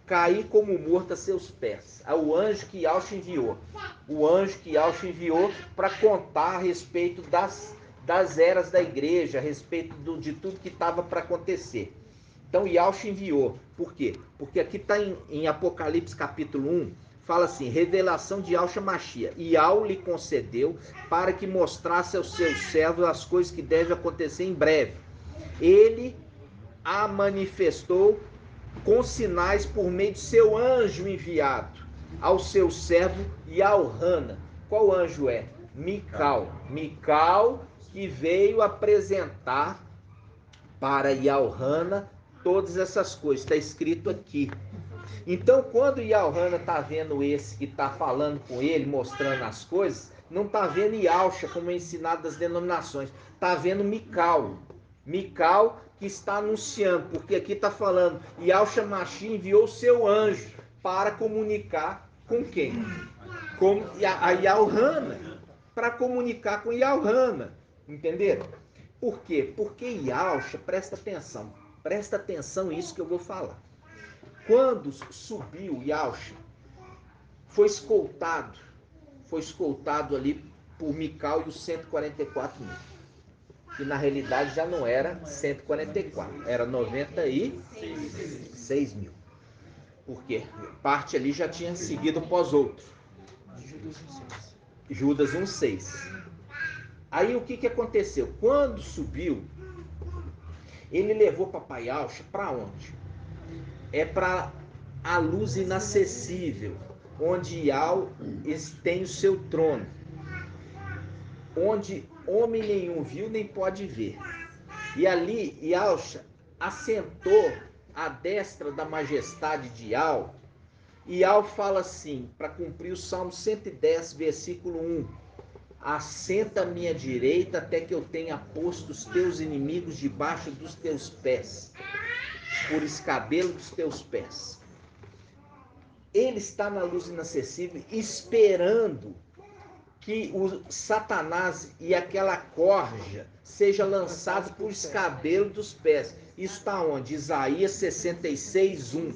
caí como morto a seus pés. O anjo que Yahshua enviou. O anjo que Yahshua enviou para contar a respeito das eras da igreja, a respeito de tudo que estava para acontecer. Então Yahshua enviou. Por quê? Porque aqui está em Apocalipse capítulo 1, fala assim, revelação de Yahshua Mashiach. Yahweh lhe concedeu para que mostrasse aos seus servos as coisas que devem acontecer em breve. Ele a manifestou com sinais por meio de seu anjo enviado ao seu servo Yalhana. Qual anjo é? Mical. Mical, que veio apresentar para Yalhana todas essas coisas. Está escrito aqui. Então, quando Yalhana está vendo esse que está falando com ele, mostrando as coisas, não está vendo Yahshua como ensinado das denominações. Está vendo Mical. Mical que está anunciando, porque aqui está falando, Yahshua Mashiach enviou seu anjo para comunicar com quem? Com a Yalhana, para comunicar com Yalhana, entenderam? Por quê? Porque Yahshua, presta atenção nisso que eu vou falar. Quando subiu Yahshua, foi escoltado ali por Mical e os 144 mil. Que na realidade já não era 144, era 96 mil. Porque parte ali já tinha seguido após outro. Judas 1,6. Aí o que aconteceu? Quando subiu, ele levou papai Yahshua para onde? É para a luz inacessível, onde Yahweh tem o seu trono. Onde homem nenhum viu nem pode ver. E ali Yahshua assentou à destra da majestade de Yahweh. E Yahweh fala assim, para cumprir o Salmo 110, versículo 1. Assenta à minha direita até que eu tenha posto os teus inimigos debaixo dos teus pés, por escabelo dos teus pés. Ele está na luz inacessível, esperando que o Satanás e aquela corja seja lançado por escabelo dos pés. Isso está onde? Isaías 66, 1.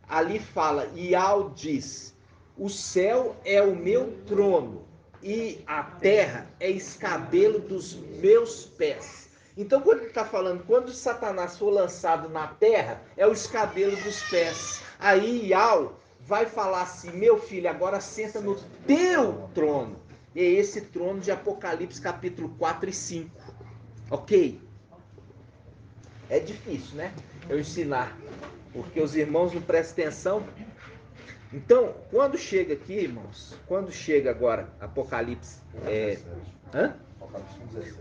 Ali fala, Yahweh diz, o céu é o meu trono e a terra é escabelo dos meus pés. Então, quando ele está falando, quando Satanás for lançado na terra, é o escabelo dos pés. Aí Yahweh vai falar assim, meu filho, agora senta no teu trono. E é esse trono de Apocalipse capítulo 4 e 5. Ok? É difícil, né? Eu ensinar. Porque os irmãos não prestam atenção. Então, quando chega aqui, irmãos, quando chega agora Apocalipse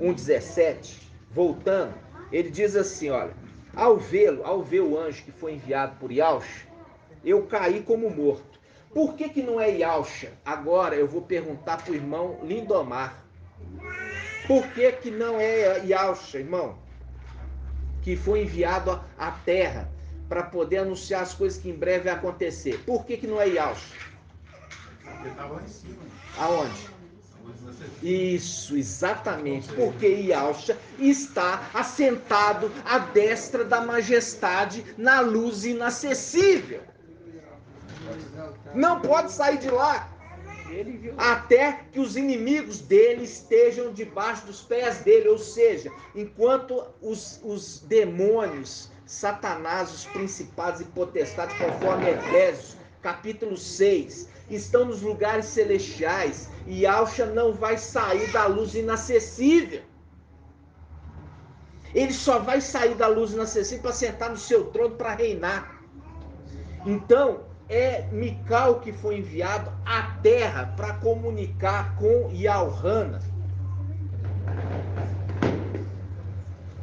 1,17, voltando, ele diz assim, olha, ao ver o anjo que foi enviado por Yahshua, eu caí como morto. Por que não é Yahshua? Agora eu vou perguntar para o irmão Lindomar. Por que não é Yahshua, irmão? Que foi enviado à terra para poder anunciar as coisas que em breve vai acontecer. Por que não é Yahshua? Porque estava lá em cima. Aonde? Isso, exatamente. Porque Yahshua está assentado à destra da majestade na luz inacessível. Não pode sair de lá até que os inimigos dele estejam debaixo dos pés dele. Ou seja, enquanto os demônios, Satanás, os principados e potestades, conforme Efésios capítulo 6, estão nos lugares celestiais, e Yahshua não vai sair da luz inacessível. Ele só vai sair da luz inacessível para sentar no seu trono para reinar. Então, é Mical que foi enviado à terra para comunicar com Yalhana.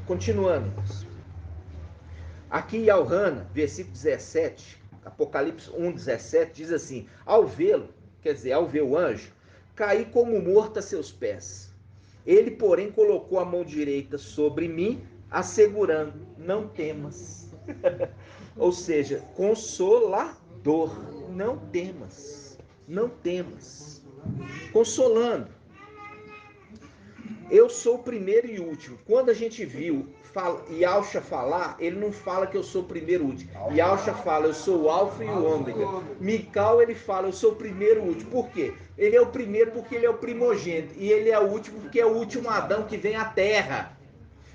Continuando. Aqui Yalhana, versículo 17, Apocalipse 1:17, diz assim: ao vê-lo, quer dizer, ao ver o anjo, caí como morto a seus pés. Ele, porém, colocou a mão direita sobre mim, assegurando: não temas. Ou seja, consolador. Não temas. Não temas. Consolando. Eu sou o primeiro e último. Quando a gente viu Yahshua falar, ele não fala que eu sou o primeiro e último. Yahshua fala: eu sou o Alfa e o Ômega. Mical, ele fala: eu sou o primeiro e último. Por quê? Ele é o primeiro porque ele é o primogênito. E ele é o último porque é o último Adão que vem à terra.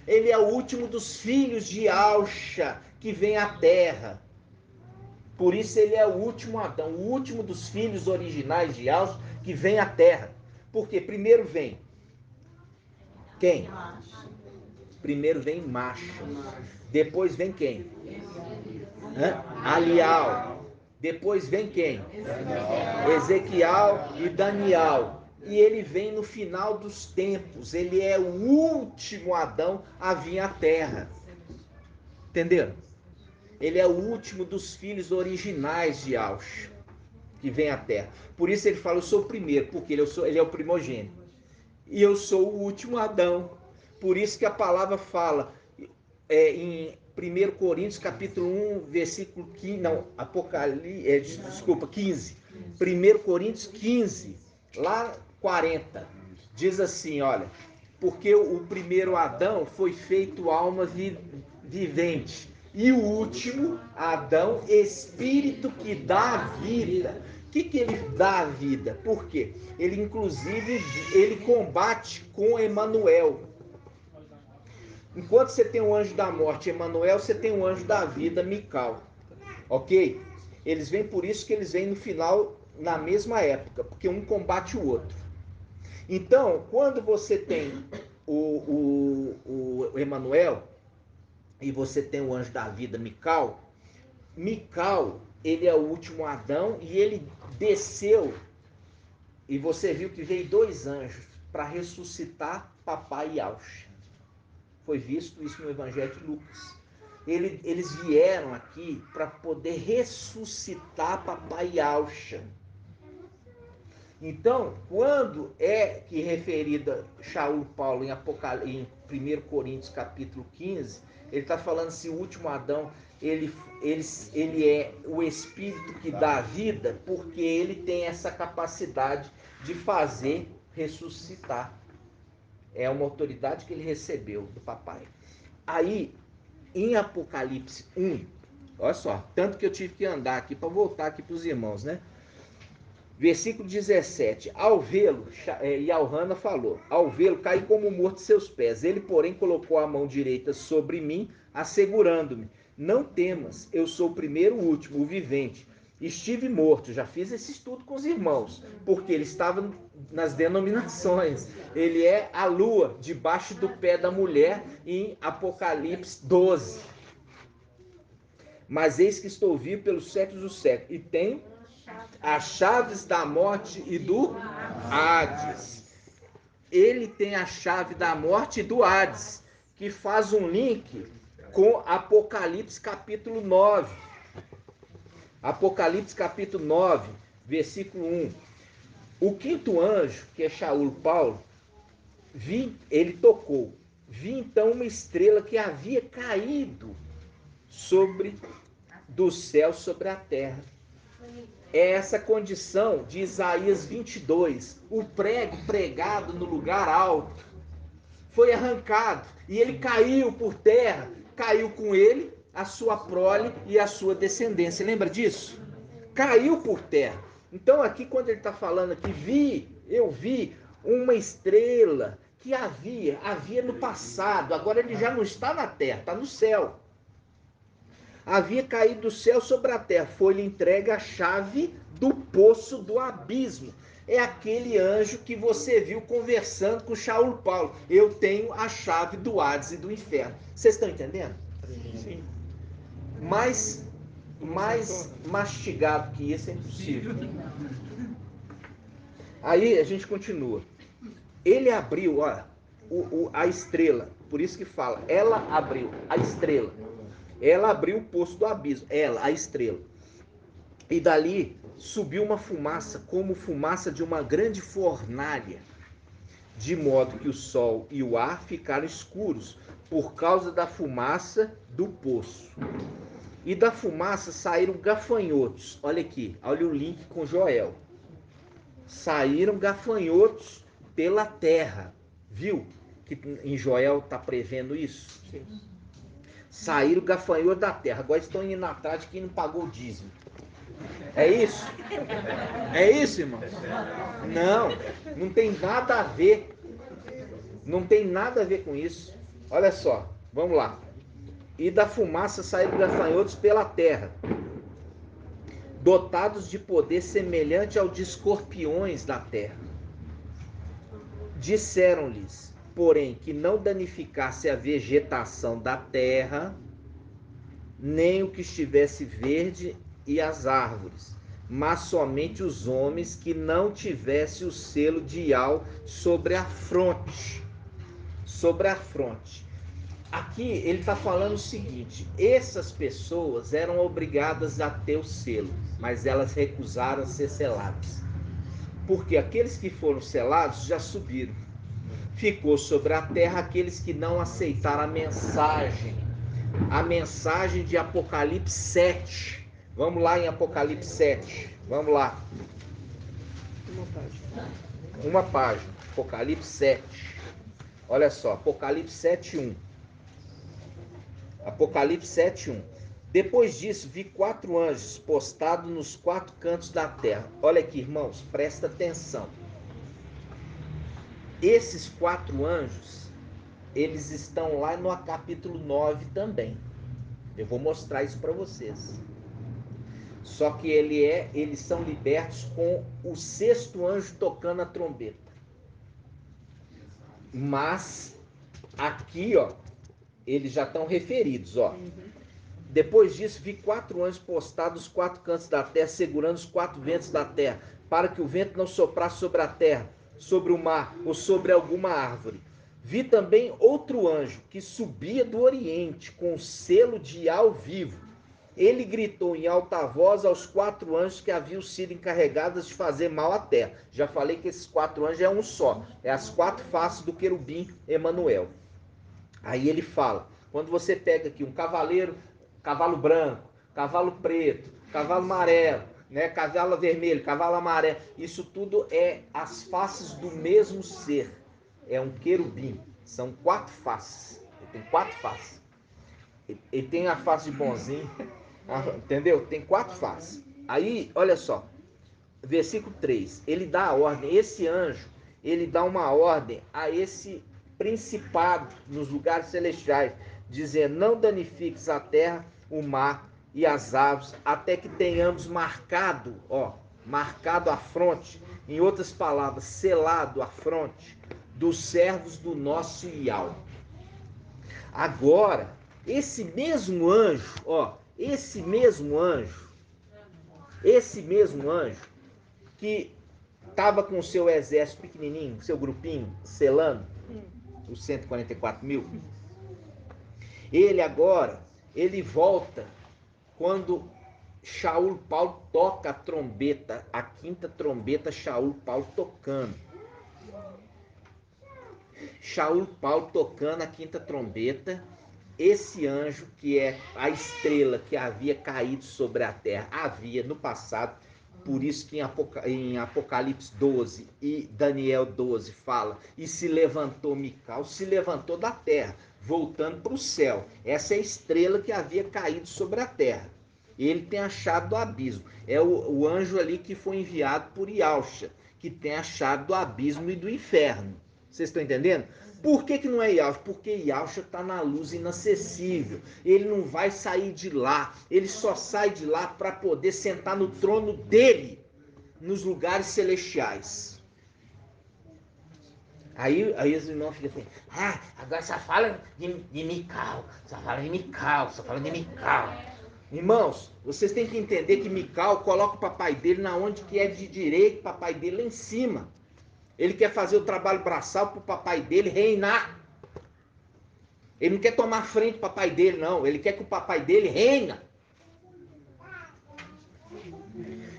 Ele é o último dos filhos de Yahshua que vem à terra. Por isso ele é o último Adão, o último dos filhos originais de Yahshua que vem à terra. Porque primeiro vem quem? Primeiro vem macho. Depois vem quem? Alial. Depois vem quem? Ezequiel e Daniel. E ele vem no final dos tempos. Ele é o último Adão a vir à terra. Entenderam? Ele é o último dos filhos originais de Yahshua que vem à terra. Por isso ele fala: eu sou o primeiro, porque ele é o primogênito. E eu sou o último Adão. Por isso que a palavra fala em 1 Coríntios capítulo 1, versículo 15, não, Apocalipse, 15. 1 Coríntios 15, lá 40. Diz assim, olha: porque o primeiro Adão foi feito alma vivente, e o último Adão, espírito que dá vida. O que ele dá a vida? Por quê? Ele, inclusive, ele combate com Emanuel. Enquanto você tem o anjo da morte, Emanuel, você tem o anjo da vida, Mical. Ok? Eles vêm, por isso que eles vêm no final, na mesma época, porque um combate o outro. Então, quando você tem o Emanuel e você tem o anjo da vida, Mical, ele é o último Adão e ele desceu, e você viu que veio 2 anjos para ressuscitar papai Yahshua. Foi visto isso no Evangelho de Lucas. Eles vieram aqui para poder ressuscitar papai Yahshua. Então, quando é que referida Shaul Paulo em 1 Coríntios capítulo 15, ele está falando assim: o último Adão, ele é o espírito que dá vida, porque ele tem essa capacidade de fazer ressuscitar. É uma autoridade que ele recebeu do papai. Aí, em Apocalipse 1, olha só, tanto que eu tive que andar aqui para voltar aqui para os irmãos, né? Versículo 17, ao vê-lo, Yalhana falou: ao vê-lo, caí como morto a seus pés. Ele, porém, colocou a mão direita sobre mim, assegurando-me: não temas, eu sou o primeiro e o último, o vivente. Estive morto, já fiz esse estudo com os irmãos, porque ele estava nas denominações. Ele é a lua debaixo do pé da mulher em Apocalipse 12. Mas eis que estou vivo pelos séculos dos séculos, e tenho as chaves da morte e do Hades. Ele tem a chave da morte e do Hades, que faz um link com Apocalipse capítulo 9. Apocalipse capítulo 9, versículo 1. O quinto anjo, que é Shaul Paulo, ele tocou. Vi então uma estrela que havia caído do céu sobre a terra. É essa condição de Isaías 22. O prego pregado no lugar alto foi arrancado e ele caiu por terra. Caiu com ele a sua prole e a sua descendência. Lembra disso? caiu por terra. Então aqui quando ele está falando aqui, eu vi uma estrela que havia no passado, agora ele já não está na terra, está no céu. Havia caído do céu sobre a terra, foi-lhe entregue a chave do poço do abismo. É aquele anjo que você viu conversando com Shaul Paulo. Eu tenho a chave do Hades e do inferno. Vocês estão entendendo? Sim. Mais mastigado que isso é impossível. Aí a gente continua. Ele abriu, olha, a estrela. Por isso que fala, ela abriu a estrela. Ela abriu o poço do abismo. Ela, a estrela. E dali subiu uma fumaça, como fumaça de uma grande fornalha, de modo que o sol e o ar ficaram escuros por causa da fumaça do poço. E da fumaça saíram gafanhotos. Olha aqui, olha o link com Joel. Saíram gafanhotos pela terra. Viu que em Joel está prevendo isso? Sim. Saíram gafanhotos da terra. Agora estão indo atrás de quem não pagou o dízimo. É isso? É isso, irmãos? Não tem nada a ver. Não tem nada a ver com isso. Olha só, vamos lá. E da fumaça saíram gafanhotos pela terra, dotados de poder semelhante ao de escorpiões da terra. Disseram-lhes, porém, que não danificasse a vegetação da terra, nem o que estivesse verde e as árvores, mas somente os homens que não tivessem o selo de Ial sobre a fronte. Sobre a fronte. Aqui ele está falando o seguinte: essas pessoas eram obrigadas a ter o selo, mas elas recusaram ser seladas. Porque aqueles que foram selados já subiram. Ficou sobre a terra aqueles que não aceitaram a mensagem de Apocalipse 7. Vamos lá em Apocalipse 7. Vamos lá. Uma página. Apocalipse 7. Olha só, Apocalipse 7:1. Apocalipse 7:1. Depois disso, vi 4 anjos postados nos 4 cantos da terra. Olha aqui, irmãos, presta atenção. Esses 4 anjos, eles estão lá no capítulo 9 também. Eu vou mostrar isso para vocês. Só que eles são libertos com o 6º anjo tocando a trombeta. Mas aqui, ó, eles já estão referidos, ó. Depois disso, vi 4 anjos postados nos 4 cantos da terra, segurando os 4 ventos da terra, para que o vento não soprasse sobre a terra, sobre o mar ou sobre alguma árvore. Vi também outro anjo que subia do oriente, com o selo de Ial vivo. Ele gritou em alta voz aos 4 anjos que haviam sido encarregados de fazer mal à terra. Já falei que esses 4 anjos é um só, é as 4 faces do querubim Emanuel. Aí ele fala, quando você pega aqui um cavaleiro, cavalo branco, cavalo preto, cavalo amarelo, né, cavalo vermelho, cavalo amarelo, isso tudo é as faces do mesmo ser. É um querubim. São 4 faces. Ele tem 4 faces. Ele tem a face de bonzinho, entendeu? Tem 4 faces. Aí, olha só, versículo 3. Ele dá a ordem, esse anjo, ele dá uma ordem a esse principado nos lugares celestiais, dizendo: não danifiques a terra, o mar e as aves, até que tenhamos marcado a fronte, em outras palavras, selado a fronte dos servos do nosso Ial. Agora, esse mesmo anjo que estava com o seu exército pequenininho, seu grupinho, selando os 144 mil, ele volta quando Shaul Paulo toca a trombeta, a 5ª trombeta, Shaul Paulo tocando. Shaul Paulo tocando a 5ª trombeta, esse anjo que é a estrela que havia caído sobre a terra, havia no passado, por isso que em Apocalipse 12 e Daniel 12 fala, e se levantou Mical, se levantou da terra, voltando para o céu. Essa é a estrela que havia caído sobre a terra. Ele tem a chave do abismo. É o anjo ali que foi enviado por Yahshua, que tem a chave do abismo e do inferno. Vocês estão entendendo? Por que não é Yahshua? Porque Yahshua está na luz inacessível. Ele não vai sair de lá. Ele só sai de lá para poder sentar no trono dele, nos lugares celestiais. Aí os irmãos ficam assim, agora só fala de Mical, só fala de Mical, só fala de Mical. Irmãos, vocês têm que entender que Mical coloca o papai dele na onde que é de direito, o papai dele lá em cima. Ele quer fazer o trabalho braçal para o papai dele reinar. Ele não quer tomar frente do papai dele, não. Ele quer que o papai dele reina.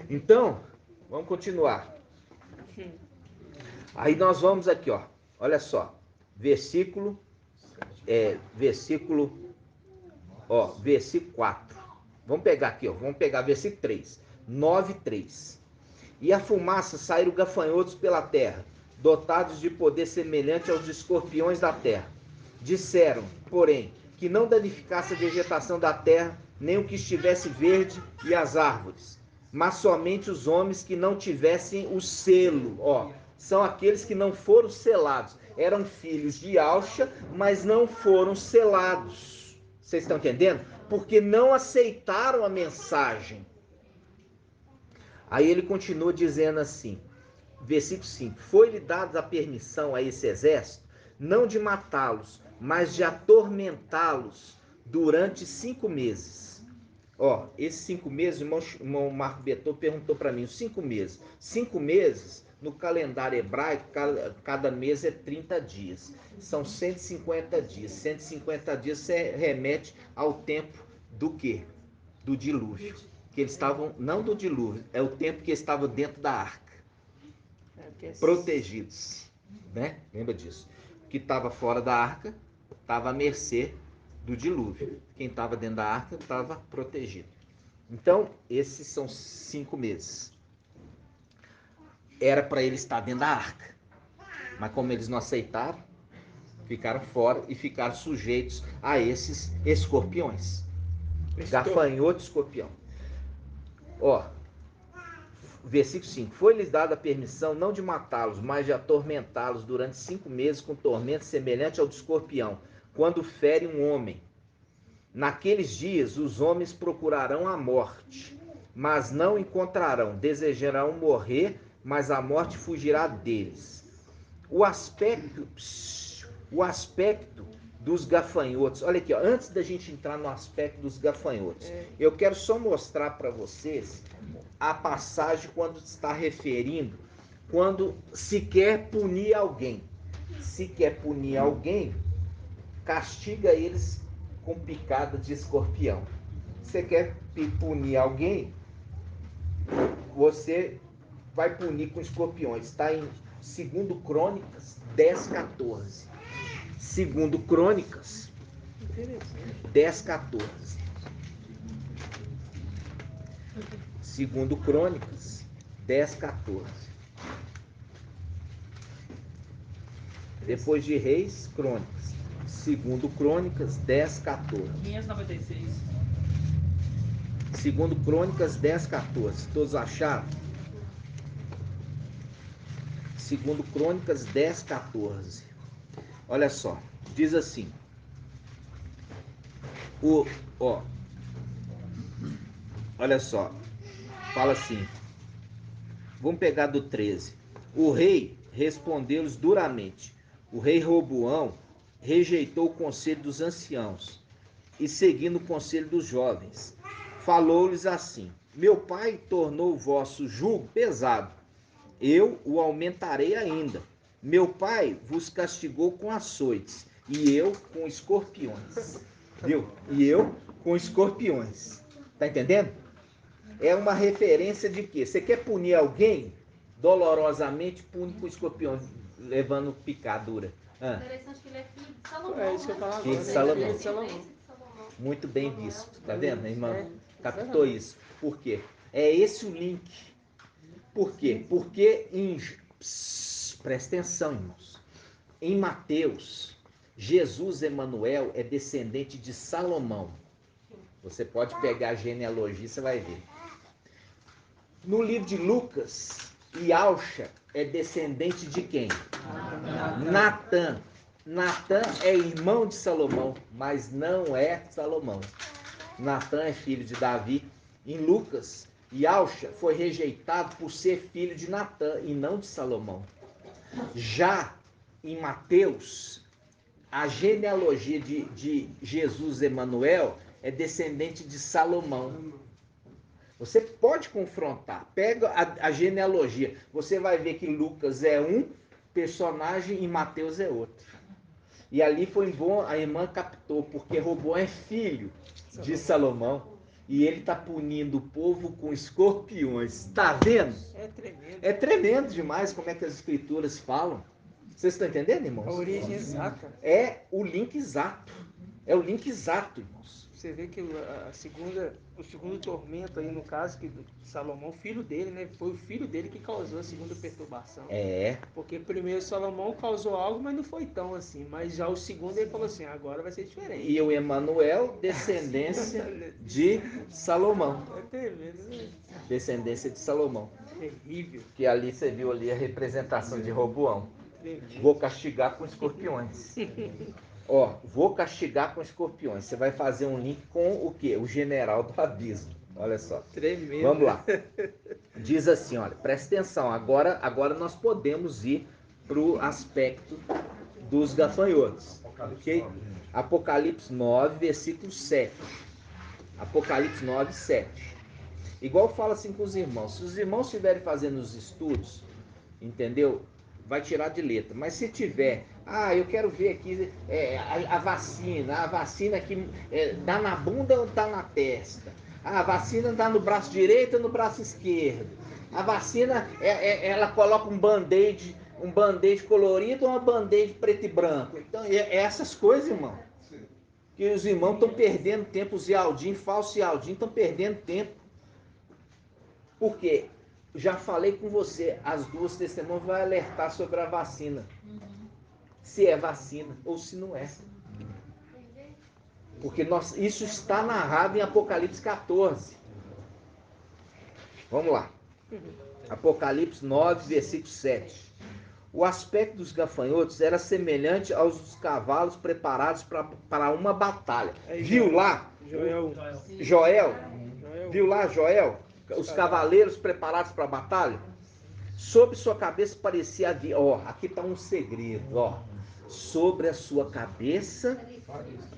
Então, vamos continuar. Aí nós vamos aqui, ó. Olha só. Versículo 4. Vamos pegar aqui, ó. Vamos pegar versículo 3. 9:3. E a fumaça saíram gafanhotos pela terra, dotados de poder semelhante aos escorpiões da terra. Disseram, porém, que não danificasse a vegetação da terra, nem o que estivesse verde e as árvores, mas somente os homens que não tivessem o selo. Ó, são aqueles que não foram selados. Eram filhos de Yahshua, mas não foram selados. Vocês estão entendendo? Porque não aceitaram a mensagem. Aí ele continua dizendo assim, versículo 5. Foi-lhe dada a permissão a esse exército, não de matá-los, mas de atormentá-los durante 5 meses. Ó, esses 5 meses, o irmão Marco Beto perguntou para mim, os 5 meses. 5 meses, no calendário hebraico, cada mês é 30 dias. São 150 dias. 150 dias se remete ao tempo do quê? Do dilúvio. Que eles estavam, não do dilúvio, é o tempo que eles estavam dentro da arca. Protegidos. Né? Lembra disso? O que estava fora da arca estava à mercê do dilúvio. Quem estava dentro da arca estava protegido. Então, esses são 5 meses. Era para eles estar dentro da arca. Mas como eles não aceitaram, ficaram fora e ficaram sujeitos a esses escorpiões. Gafanhoto e escorpião. Ó, versículo 5. Foi-lhes dada a permissão não de matá-los, mas de atormentá-los durante 5 meses com tormento semelhante ao do escorpião, quando fere um homem. Naqueles dias os homens procurarão a morte, mas não encontrarão. Desejarão morrer, mas a morte fugirá deles. O aspecto dos gafanhotos. Olha aqui, ó, antes da gente entrar no aspecto dos gafanhotos, eu quero só mostrar para vocês a passagem quando está referindo, quando se quer punir alguém. Se quer punir alguém, castiga eles com picada de escorpião. Você quer punir alguém, você vai punir com escorpiões. Está em 2 Crônicas 10:14. 2 Crônicas 10:14. 2 Crônicas 10:14. Depois de Reis, Crônicas. 2 Crônicas 10:14. 596. 2 Crônicas 10:14. Todos acharam? 2 Crônicas 10:14. Olha só, diz assim. Olha só, fala assim. Vamos pegar do 13. O rei respondeu-lhes duramente. O rei Roboão rejeitou o conselho dos anciãos e, seguindo o conselho dos jovens, falou-lhes assim: meu pai tornou o vosso jugo pesado, eu o aumentarei ainda. Meu pai vos castigou com açoites, e eu com escorpiões. Viu? E eu com escorpiões. Tá entendendo? É uma referência de quê? Você quer punir alguém? Dolorosamente, pune com escorpiões, levando picadura. Interessante que ele é filho de Salomão. É isso que eu falo agora. Filho de Salomão. Filho de Salomão. Muito bem visto. Tá vendo, irmã? Captou isso. Por quê? É esse o link. Por quê? Porque presta atenção, irmãos. Em Mateus, Jesus Emanuel é descendente de Salomão. Você pode pegar a genealogia, você vai ver. No livro de Lucas, Ialcha é descendente de quem? Natã. Natã é irmão de Salomão, mas não é Salomão. Natã é filho de Davi. Em Lucas, Ialcha foi rejeitado por ser filho de Natã e não de Salomão. Já em Mateus, a genealogia de Jesus Emanuel é descendente de Salomão. Você pode confrontar, pega a genealogia, você vai ver que Lucas é um personagem e Mateus é outro. E ali foi bom, a irmã captou, porque Roboão é filho de Salomão e ele está punindo o povo com escorpiões. Está vendo? É tremendo. É tremendo demais como é que as escrituras falam. Vocês estão entendendo, irmãos? A origem exata. É o link exato. É o link exato, irmãos. Você vê que o segundo tormento aí, no caso, que Salomão, filho dele, né? Foi o filho dele que causou a segunda perturbação. É. Porque primeiro Salomão causou algo, mas não foi tão assim. Mas já o segundo ele falou assim, agora vai ser diferente. E o Emanuel, descendência de Salomão. É tremendo, né? Descendência de Salomão. Terrível. Que ali você viu ali a representação de Roboão. Tremendo. Vou castigar com escorpiões. Ó, vou castigar com escorpiões. Você vai fazer um link com o quê? O general do abismo. Olha só. Tremendo. Vamos lá. Diz assim, olha, presta atenção. Agora nós podemos ir para o aspecto dos gafanhotos. Ok? Apocalipse 9, versículo 7. Apocalipse 9, 7. Igual fala assim com os irmãos. Se os irmãos estiverem fazendo os estudos, entendeu? Vai tirar de letra. Mas se tiver, eu quero ver aqui a vacina que dá na bunda ou dá na testa? A vacina dá no braço direito ou no braço esquerdo? A vacina, ela coloca um band-aid colorido ou uma band-aid preto e branco? Então, essas coisas, irmão, que os irmãos estão perdendo tempo, os Ialdin, falso Ialdin, estão perdendo tempo. Por quê? Já falei com você, as duas testemunhas vão alertar sobre a vacina. Se é vacina ou se não é. Porque isso está narrado em Apocalipse 14. Vamos lá. Apocalipse 9, versículo 7. O aspecto dos gafanhotos era semelhante aos dos cavalos preparados para uma batalha. Viu lá? Joel? Viu lá, Joel? Os cavaleiros preparados para a batalha? Sobre sua cabeça parecia haver... aqui está um segredo, Sobre a sua cabeça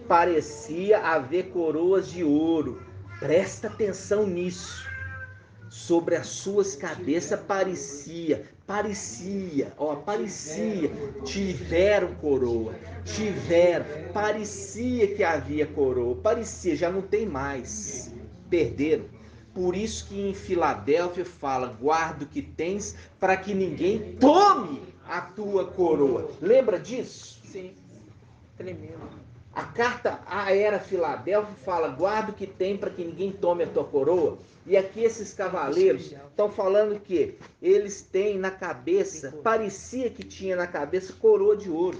parecia haver coroas de ouro. Presta atenção nisso. Sobre as suas cabeças parecia, tiveram coroa, parecia que havia coroa, já não tem mais, perderam. Por isso que em Filadélfia fala, guarda o que tens para que ninguém tome a tua coroa. Lembra disso? Sim, tremendo. A carta à era Filadélfia fala, guarda o que tem para que ninguém tome a tua coroa. E aqui esses cavaleiros estão falando que eles têm na cabeça, parecia que tinha na cabeça coroa de ouro.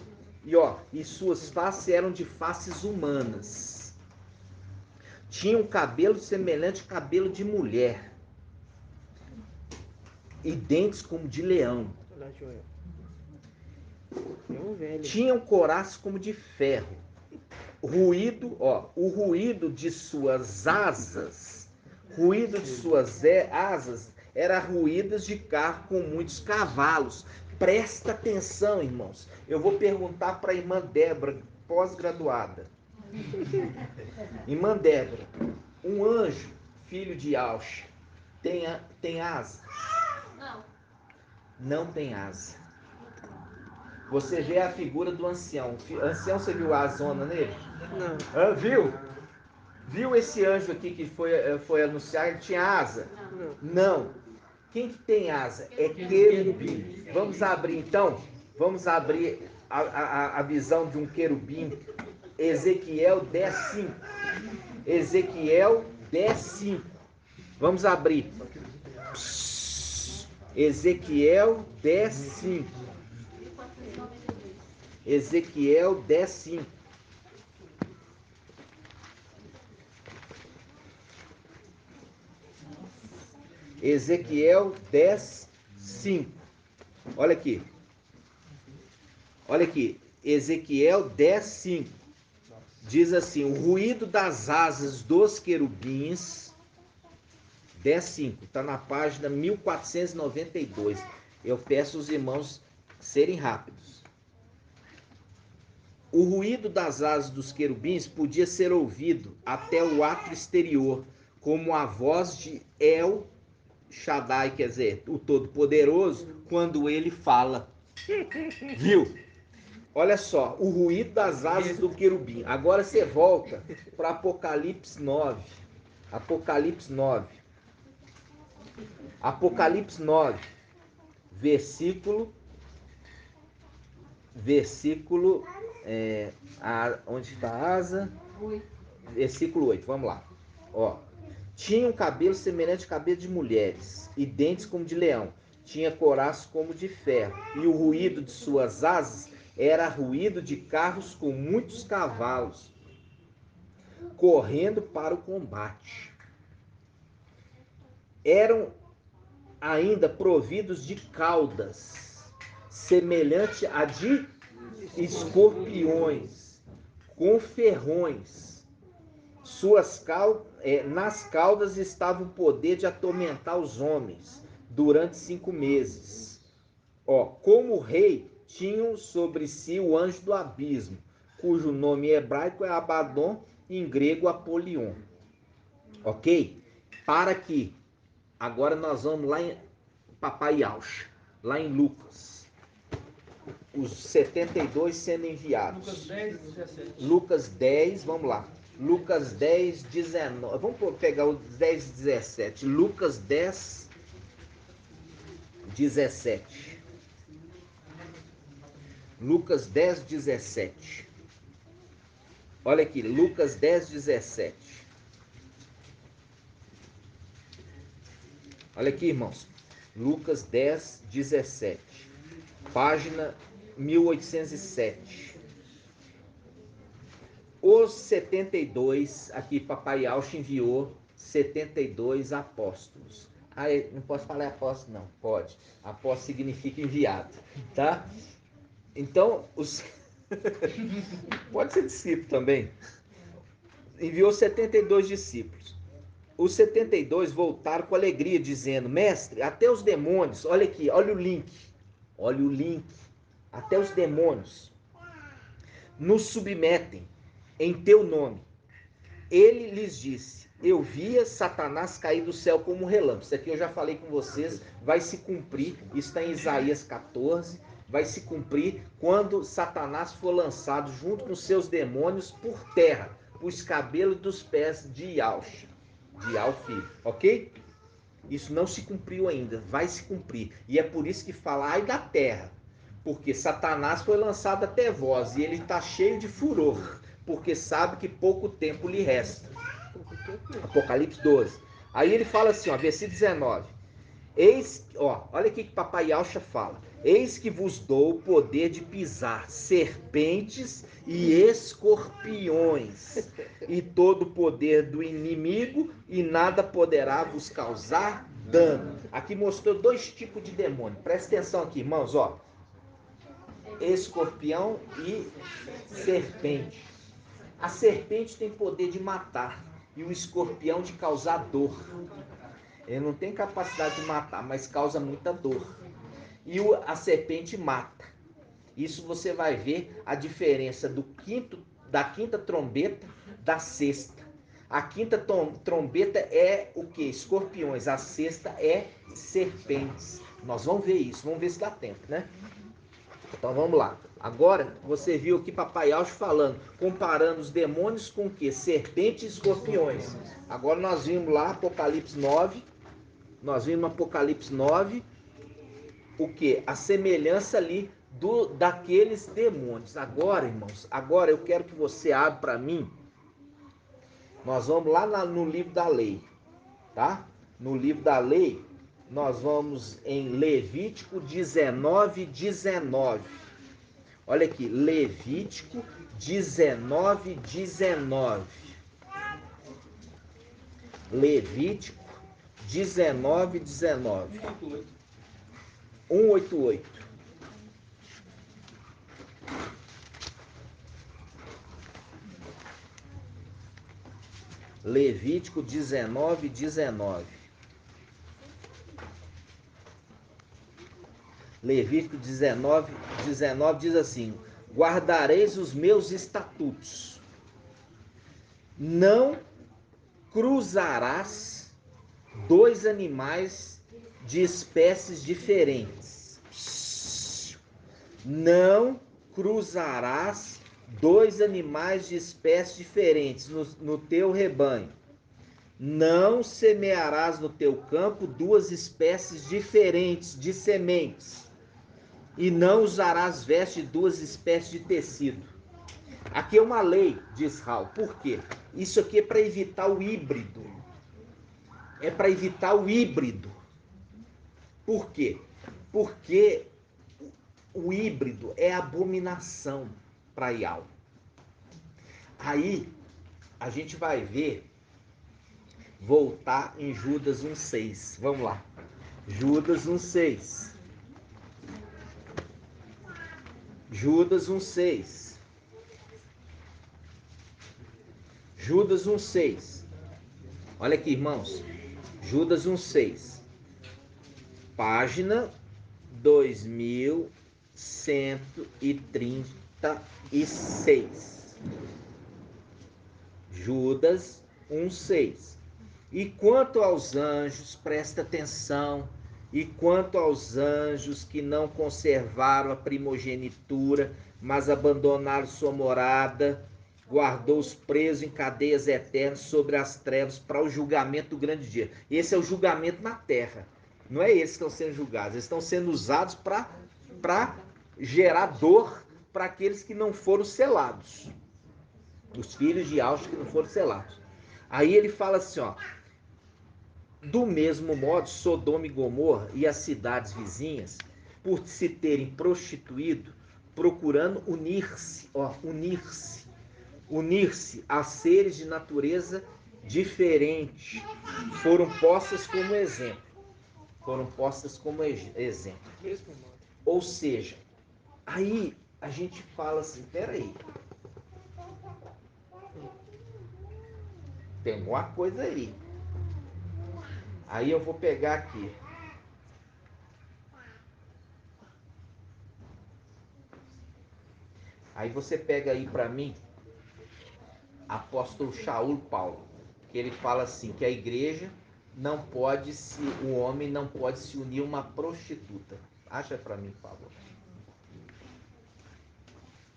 E suas faces eram de faces humanas. Tinha um cabelo semelhante ao cabelo de mulher. E dentes como de leão. Tinham coraças como de ferro. O ruído de suas asas, era ruídos de carro com muitos cavalos. Presta atenção, irmãos. Eu vou perguntar para a irmã Débora, pós-graduada. Irmã Débora, um anjo, filho de Ialcha, tem asa? Não. Não tem asa. Você vê a figura do ancião. Ancião, você viu a asona nele? Não. Viu? Viu esse anjo aqui que foi anunciado? Ele tinha asa? Não. Quem que tem asa? É querubim. Vamos abrir então? Vamos abrir a visão de um querubim. Ezequiel 10:5. Ezequiel 10:5. Vamos abrir. Ezequiel 10:5. Ezequiel 10:5. Ezequiel 10, 5. Olha aqui. Olha aqui. Ezequiel 10, 5. Diz assim: o ruído das asas dos querubins. 10, 5. Está na página 1492. Eu peço aos irmãos serem rápidos. O ruído das asas dos querubins podia ser ouvido até o átrio exterior, como a voz de El Shaddai, quer dizer, o Todo-Poderoso, quando ele fala. Viu? Olha só, o ruído das asas do querubim. Agora você volta para Apocalipse 9. Apocalipse 9. Apocalipse 9, versículo, onde está a asa? Versículo 8, vamos lá. Ó, tinha um cabelo semelhante a cabelo de mulheres, e dentes como de leão. Tinha coraços como de ferro, e o ruído de suas asas era ruído de carros com muitos cavalos, correndo para o combate. Eram ainda providos de caudas, semelhante a de escorpiões, com ferrões. Nas caudas estava o poder de atormentar os homens durante 5 meses. Como rei, tinham sobre si o anjo do abismo, cujo nome hebraico é Abaddon, em grego Apolion. Ok? Para que agora nós vamos lá em Papai Yaucha, lá em Lucas. Os 72 sendo enviados. Lucas 10, 17. Lucas 10, vamos lá. Lucas 10, 19. Vamos pegar o 10, 17. Lucas 10, 17. Lucas 10, 17. Olha aqui, Lucas 10, 17. Olha aqui, irmãos. Lucas 10, 17. Página 1807. Os 72, aqui Papai Yaucha enviou 72 apóstolos. Não posso falar apóstolo, não. Pode. Apóstolo significa enviado, tá? Então, pode ser discípulo também. Enviou 72 discípulos. Os 72 voltaram com alegria, dizendo: mestre, até os demônios, olha aqui, olha o link, até os demônios nos submetem em teu nome. Ele lhes disse: eu via Satanás cair do céu como um relâmpago. Isso aqui eu já falei com vocês, vai se cumprir, isso está em Isaías 14, vai se cumprir quando Satanás for lançado junto com seus demônios por terra, por escabelo dos pés de Yaucha, de Alfilho, ok? Isso não se cumpriu ainda, vai se cumprir. E é por isso que fala: ai da terra, porque Satanás foi lançado até vós, e ele está cheio de furor, porque sabe que pouco tempo lhe resta. Apocalipse 12. Aí ele fala assim, versículo 19. Olha aqui que Papai Yaucha fala: eis que vos dou o poder de pisar serpentes e escorpiões, e todo o poder do inimigo, e nada poderá vos causar dano. Aqui mostrou 2 tipos de demônio. Presta atenção aqui, irmãos, escorpião e serpente. A serpente tem poder de matar, e o escorpião de causar dor. Ele não tem capacidade de matar, mas causa muita dor. E a serpente mata. Isso você vai ver a diferença da quinta trombeta da sexta. A quinta trombeta é o que? Escorpiões. A sexta é serpentes. Nós vamos ver isso. Vamos ver se dá tempo, né? Então vamos lá. Agora você viu aqui Papai Yaucha falando, comparando os demônios com o que? Serpentes e escorpiões. Agora nós vimos lá Apocalipse 9. Nós vimos no Apocalipse 9 o que? A semelhança ali daqueles demônios. Agora, irmãos, eu quero que você abra para mim. Nós vamos lá no livro da lei, tá? No livro da lei, nós vamos em Levítico 19, 19. Olha aqui, Levítico 19, 19. Levítico 19, 19. 188. Levítico 19, 19. Levítico 19, 19 diz assim: guardareis os meus estatutos, não cruzarás dois animais de espécies diferentes. Não cruzarás dois animais de espécies diferentes no teu rebanho. Não semearás no teu campo duas espécies diferentes de sementes. E não usarás veste de duas espécies de tecido. Aqui é uma lei de Israel. Por quê? Isso aqui é para evitar o híbrido. É para evitar o híbrido. Por quê? Porque o híbrido é abominação para Yahweh. Aí a gente vai ver, voltar em Judas 1,6. Vamos lá. Judas 1,6. Judas 1,6. Judas 1,6. Olha aqui, irmãos. Judas 1,6. Página 2136. Judas 1,6. E quanto aos anjos, presta atenção. E quanto aos anjos que não conservaram a primogenitura, mas abandonaram sua morada, guardou-os presos em cadeias eternas sobre as trevas para o julgamento do grande dia. Esse é o julgamento na terra. Não é eles que estão sendo julgados. Eles estão sendo usados para gerar dor para aqueles que não foram selados. Os filhos de Auschwitz que não foram selados. Aí ele fala assim, ó. Do mesmo modo, Sodoma e Gomorra e as cidades vizinhas, por se terem prostituído, procurando unir-se a seres de natureza diferente, foram postas como exemplo. Ou seja, aí a gente fala assim, peraí, tem alguma coisa aí. Aí eu vou pegar aqui. Aí você pega aí para mim, apóstolo Shaul Paulo, que ele fala assim, que a igreja não pode o homem não pode se unir a uma prostituta. Acha para mim, por favor.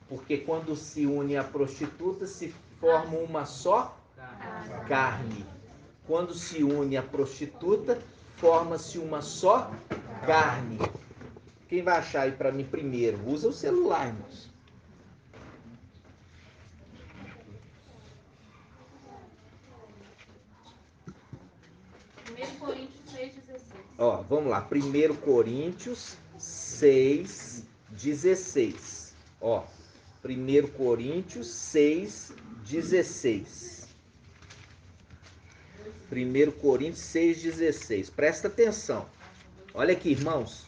Porque quando se une a prostituta, se forma uma só carne. Quando se une a prostituta, forma-se uma só carne. Quem vai achar aí para mim primeiro? Usa o celular, irmãos. Ó, vamos lá. 1 Coríntios 6:16. Ó, 1 Coríntios 6:16. 1 Coríntios 6:16. Presta atenção. Olha aqui, irmãos.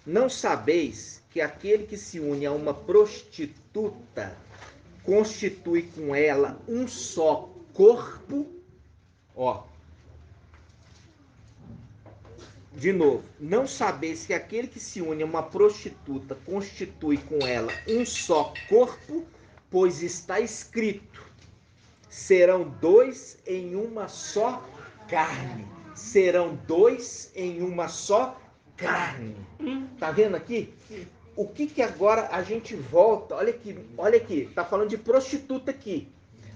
Não sabeis que aquele que se une a uma prostituta constitui com ela um só corpo? Ó. De novo. Não sabeis que aquele que se une a uma prostituta constitui com ela um só corpo? Pois está escrito: serão dois em uma só carne. Serão dois em uma só carne. Tá vendo aqui? O que agora a gente volta? Olha aqui. Tá falando de prostituta aqui.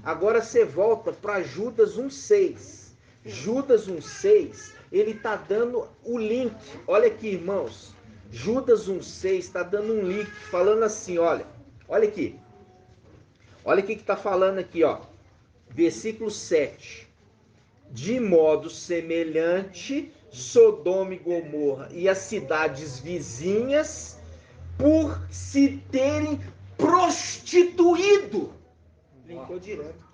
Agora você volta para Judas 1,6. Judas 1,6, ele tá dando o link. Olha aqui, irmãos. Judas 1,6 está dando um link, falando assim, olha aqui. Olha o que tá falando aqui, ó. Versículo 7. De modo semelhante, Sodoma e Gomorra e as cidades vizinhas, por se terem prostituído.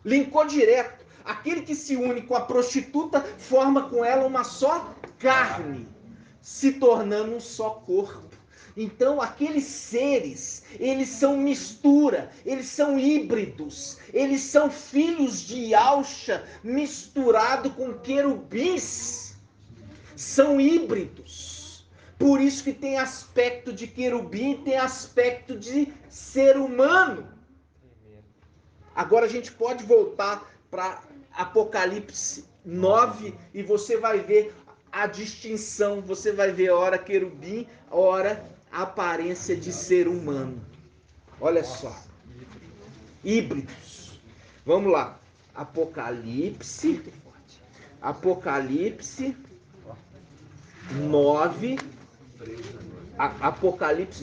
Linkou direto. aquele que se une com a prostituta forma com ela uma só carne, se tornando um só corpo. Então, aqueles seres, eles são mistura, eles são híbridos, eles são filhos de Yahshua misturado com querubins. São híbridos. Por isso que tem aspecto de querubim e tem aspecto de ser humano. Agora a gente pode voltar para Apocalipse 9 e você vai ver a distinção. Você vai ver ora querubim, ora a aparência de ser humano. Olha só. Híbridos. Vamos lá. Apocalipse 9. Apocalipse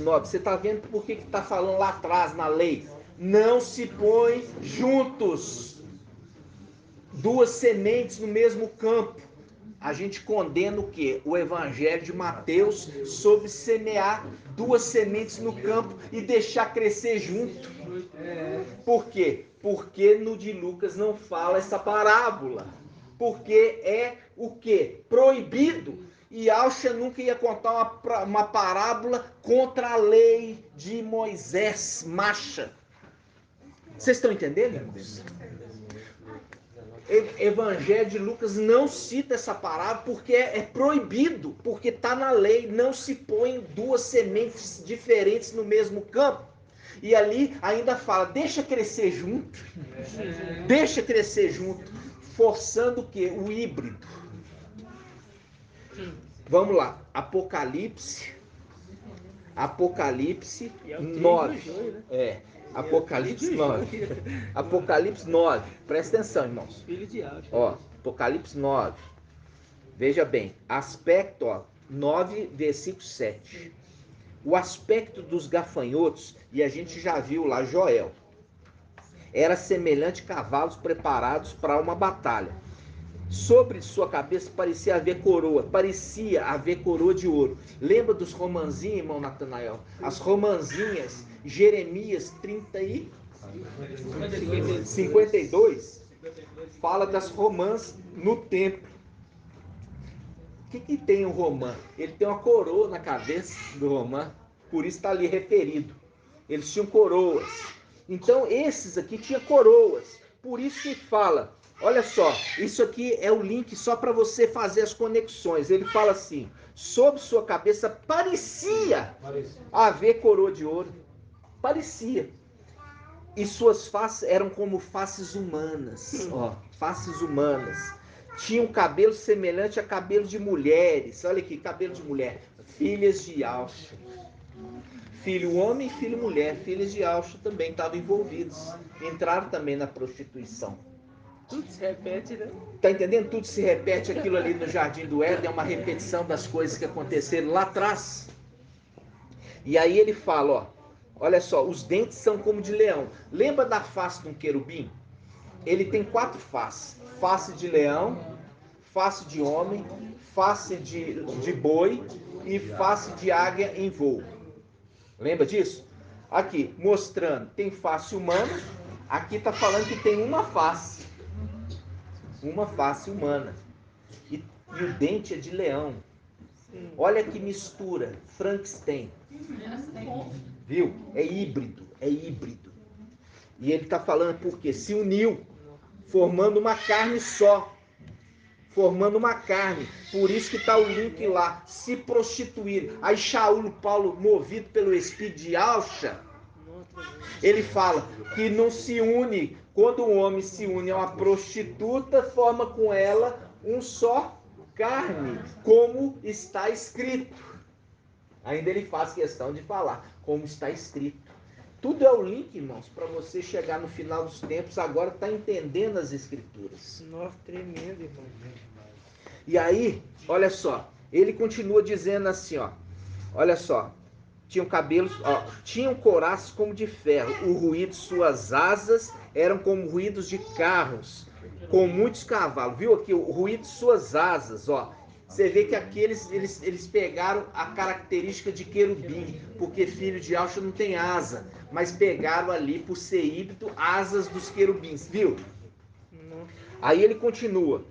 9. Você está vendo por que está falando lá atrás na lei? Não se põe juntos duas sementes no mesmo campo. A gente condena o quê? O evangelho de Mateus sobre semear duas sementes no campo e deixar crescer junto. Por quê? Porque no de Lucas não fala essa parábola. Porque é o quê? Proibido. E Yahshua nunca ia contar uma parábola contra a lei de Moisés, macha. Vocês estão entendendo, irmãos? Evangelho de Lucas não cita essa parábola porque é proibido, porque está na lei, não se põe duas sementes diferentes no mesmo campo. E ali ainda fala, deixa crescer junto, forçando o quê? O híbrido. Vamos lá, Apocalipse 9. Apocalipse 9. Apocalipse 9. Presta atenção, irmãos. Filho de Yahshua. Ó, Apocalipse 9. Veja bem, aspecto, ó, 9, versículo 7. O aspecto dos gafanhotos, e a gente já viu lá Joel, era semelhante a cavalos preparados para uma batalha. Sobre sua cabeça parecia haver coroa de ouro. Lembra dos romanzinhos, irmão Natanael? As romanzinhas, Jeremias 52, fala das romãs no templo. O que tem um romã? Ele tem uma coroa na cabeça do romã, por isso está ali referido. Eles tinham coroas. Então esses aqui tinham coroas, por isso que fala. Olha só, isso aqui é o link só para você fazer as conexões. Ele fala assim, sobre sua cabeça parecia haver coroa de ouro. Parecia. E suas faces eram como faces humanas. Ó, faces humanas. Tinham cabelo semelhante a cabelo de mulheres. Olha aqui, cabelo de mulher. Filhas de Yahshua. Filho homem e filho mulher. Filhas de Yahshua também estavam envolvidos. Entraram também na prostituição. Tudo se repete, né? Tá entendendo? Tudo se repete. Aquilo ali no Jardim do Éden é uma repetição das coisas que aconteceram lá atrás. E aí ele fala, ó, olha só, os dentes são como de leão. Lembra da face de um querubim? Ele tem 4 faces. Face de leão, face de homem, face de boi e face de águia em voo. Lembra disso? Aqui, mostrando, tem face humana. Aqui está falando que tem uma face. Uma face humana. E o dente é de leão. Olha que mistura. Frankenstein. Viu? É híbrido. E ele está falando porque se uniu, formando uma carne só. Formando uma carne. Por isso que está o link lá. Se prostituir. Aí Shaul, Paulo, movido pelo Espírito de Yahshua, ele fala que não se une. Quando um homem se une a uma prostituta, forma com ela um só carne, como está escrito. Ainda ele faz questão de falar, como está escrito. Tudo é o link, irmãos, para você chegar no final dos tempos, agora está entendendo as escrituras. Nossa, tremendo, irmão. E aí, olha só, ele continua dizendo assim, ó, olha só, tinham cabelos, ó, tinham couraças como de ferro, o ruído de suas asas eram como ruídos de carros, com muitos cavalos. Viu aqui o ruído de suas asas, ó. Você vê que aqui eles pegaram a característica de querubim, porque filho de Yahshua não tem asa, mas pegaram ali, por ser híbrido, asas dos querubins, viu? Aí ele continua,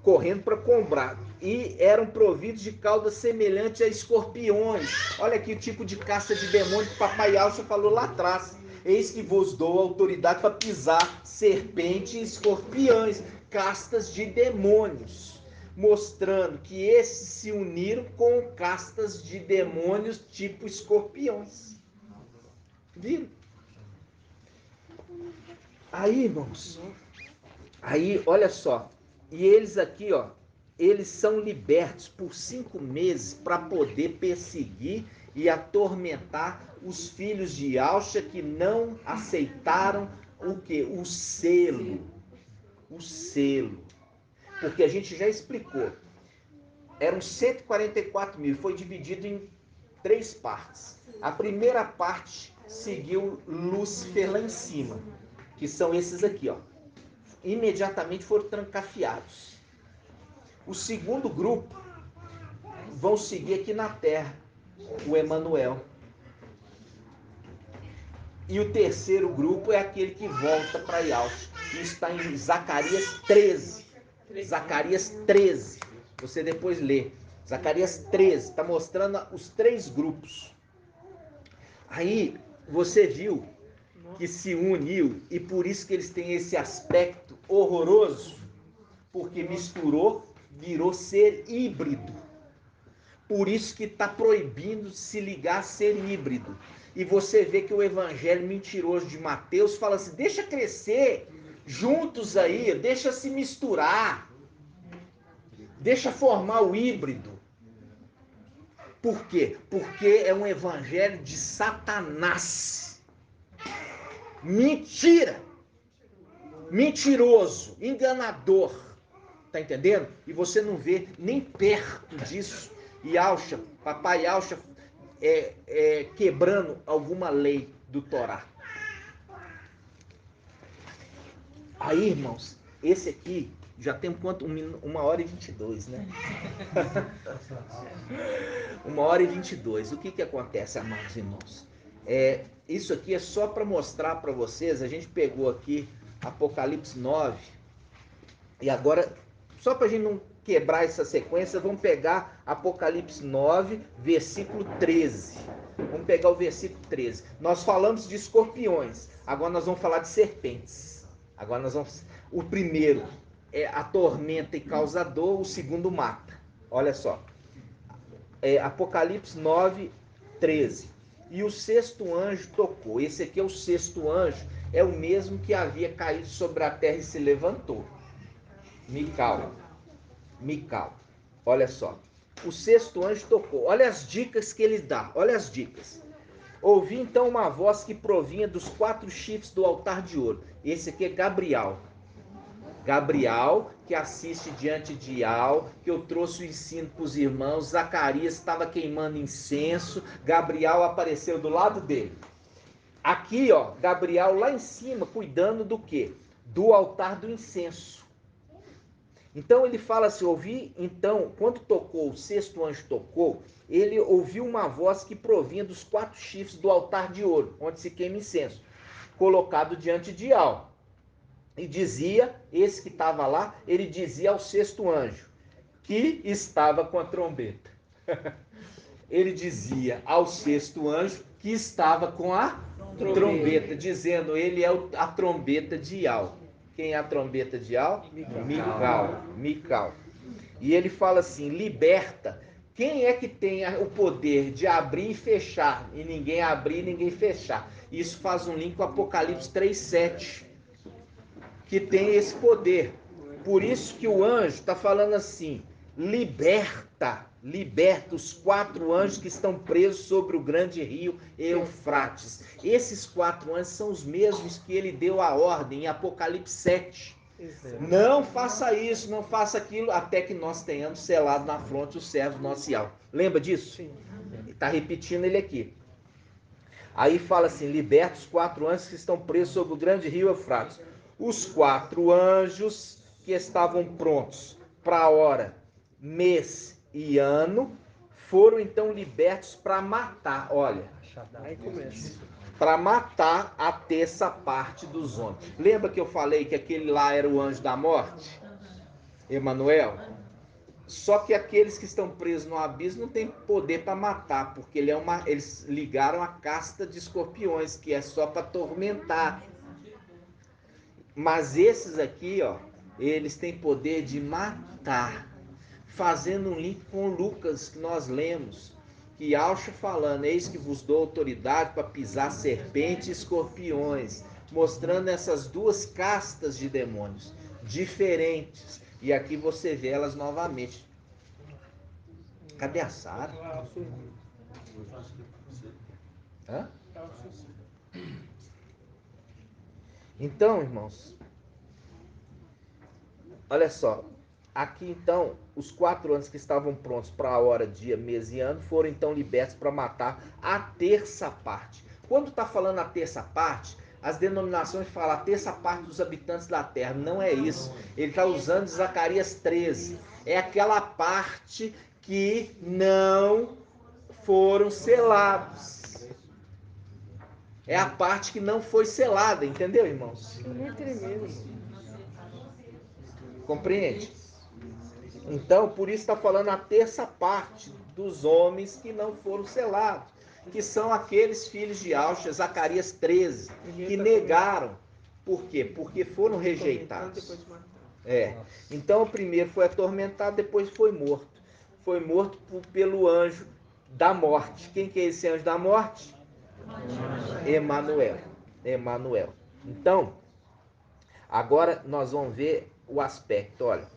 correndo para comprar. E eram providos de caudas semelhantes a escorpiões. Olha aqui o tipo de casta de demônio que o Papai Alcha falou lá atrás. Eis que vos dou autoridade para pisar serpentes e escorpiões, castas de demônios, mostrando que esses se uniram com castas de demônios tipo escorpiões. Viram? Aí, irmãos, aí, olha só, e eles aqui, ó, eles são libertos por 5 meses para poder perseguir e atormentar os filhos de Alcha que não aceitaram o quê? O selo. O selo. Porque a gente já explicou. Eram 144 mil, foi dividido em 3 partes. A primeira parte seguiu Lúcifer lá em cima, que são esses aqui, ó. Imediatamente foram trancafiados. O segundo grupo vão seguir aqui na terra, o Emanuel. E o terceiro grupo é aquele que volta para Yalcha. Isso está em Zacarias 13. Zacarias 13. Você depois lê. Zacarias 13. Está mostrando os 3 grupos. Aí você viu que se uniu e por isso que eles têm esse aspecto horroroso. Porque misturou, virou ser híbrido. Por isso que está proibindo se ligar a ser híbrido. E você vê que o evangelho mentiroso de Mateus fala assim, deixa crescer juntos aí, deixa se misturar, deixa formar o híbrido. Por quê? Porque é um evangelho de Satanás. Mentira! Mentiroso, enganador. Tá entendendo? E você não vê nem perto disso. E Alcha, Papai Alcha, quebrando alguma lei do Torá. Aí, irmãos, esse aqui já tem quanto? 1h22, né? 1h22. O que acontece, amados irmãos? Isso aqui é só para mostrar para vocês. A gente pegou aqui Apocalipse 9. E agora, só para a gente não quebrar essa sequência, vamos pegar Apocalipse 9, versículo 13. Vamos pegar o versículo 13. Nós falamos de escorpiões, agora nós vamos falar de serpentes. Agora nós vamos... O primeiro é atormenta e causa dor, o segundo mata. Olha só. Apocalipse 9, 13. E o 6º anjo tocou. Esse aqui é o 6º anjo, é o mesmo que havia caído sobre a terra e se levantou. Mical. Olha só. O 6º anjo tocou. Olha as dicas que ele dá. Olha as dicas. Ouvi então uma voz que provinha dos 4 chifres do altar de ouro. Esse aqui é Gabriel. Gabriel, que assiste diante de Al, que eu trouxe o ensino para os irmãos. Zacarias estava queimando incenso. Gabriel apareceu do lado dele. Aqui, ó, Gabriel lá em cima, cuidando do quê? Do altar do incenso. Então ele fala assim, então, quando tocou, o 6º anjo tocou, ele ouviu uma voz que provinha dos 4 chifres do altar de ouro, onde se queima incenso, colocado diante de Al. E dizia, esse que estava lá, ele dizia ao 6º anjo, que estava com a trombeta. Ele dizia ao 6º anjo, que estava com a trombeta, dizendo, ele é a trombeta de Al. Quem é a trombeta de Al? Mical. E ele fala assim, liberta. Quem é que tem o poder de abrir e fechar? E ninguém abrir e ninguém fechar. Isso faz um link com Apocalipse 3:7. Que tem esse poder. Por isso que o anjo está falando assim, liberta os 4 anjos que estão presos sobre o grande rio Eufrates. Esses 4 anjos são os mesmos que ele deu a ordem em Apocalipse 7. Não faça isso, não faça aquilo, até que nós tenhamos selado na fronte o servo nosso Yahweh. Lembra disso? Está repetindo ele aqui. Aí fala assim, liberta os 4 anjos que estão presos sobre o grande rio Eufrates. Os 4 anjos que estavam prontos para a hora, mês e ano, foram então libertos para matar. Olha, aí começa. para matar a terça parte dos homens. Lembra que eu falei que aquele lá era o anjo da morte? Emanuel? Só que aqueles que estão presos no abismo não têm poder para matar, porque eles ligaram a casta de escorpiões, que é só para atormentar. Mas esses aqui, ó, eles têm poder de matar. Fazendo um link com Lucas, que nós lemos, que Alcha falando, eis que vos dou autoridade para pisar serpentes e escorpiões, mostrando essas duas castas de demônios diferentes. E aqui você vê elas novamente. Cadê a Sara? Hã? Então, irmãos, olha só. Aqui então, os 4 anos que estavam prontos para a hora, dia, mês e ano, foram então libertos para matar a terça parte. Quando está falando a terça parte, as denominações falam a terça parte dos habitantes da terra. Não é isso. Ele está usando Zacarias 13. É aquela parte que não foram selados. É a parte que não foi selada, entendeu, irmãos? Muito tremendo. Compreende? Então, por isso está falando a terça parte dos homens que não foram selados, que são aqueles filhos de Alcha, Zacarias 13, que negaram. Por quê? Porque foram rejeitados. Então, o primeiro foi atormentado, depois foi morto. Foi morto pelo anjo da morte. Quem que é esse anjo da morte? Emanuel. Então, agora nós vamos ver o aspecto. Olha,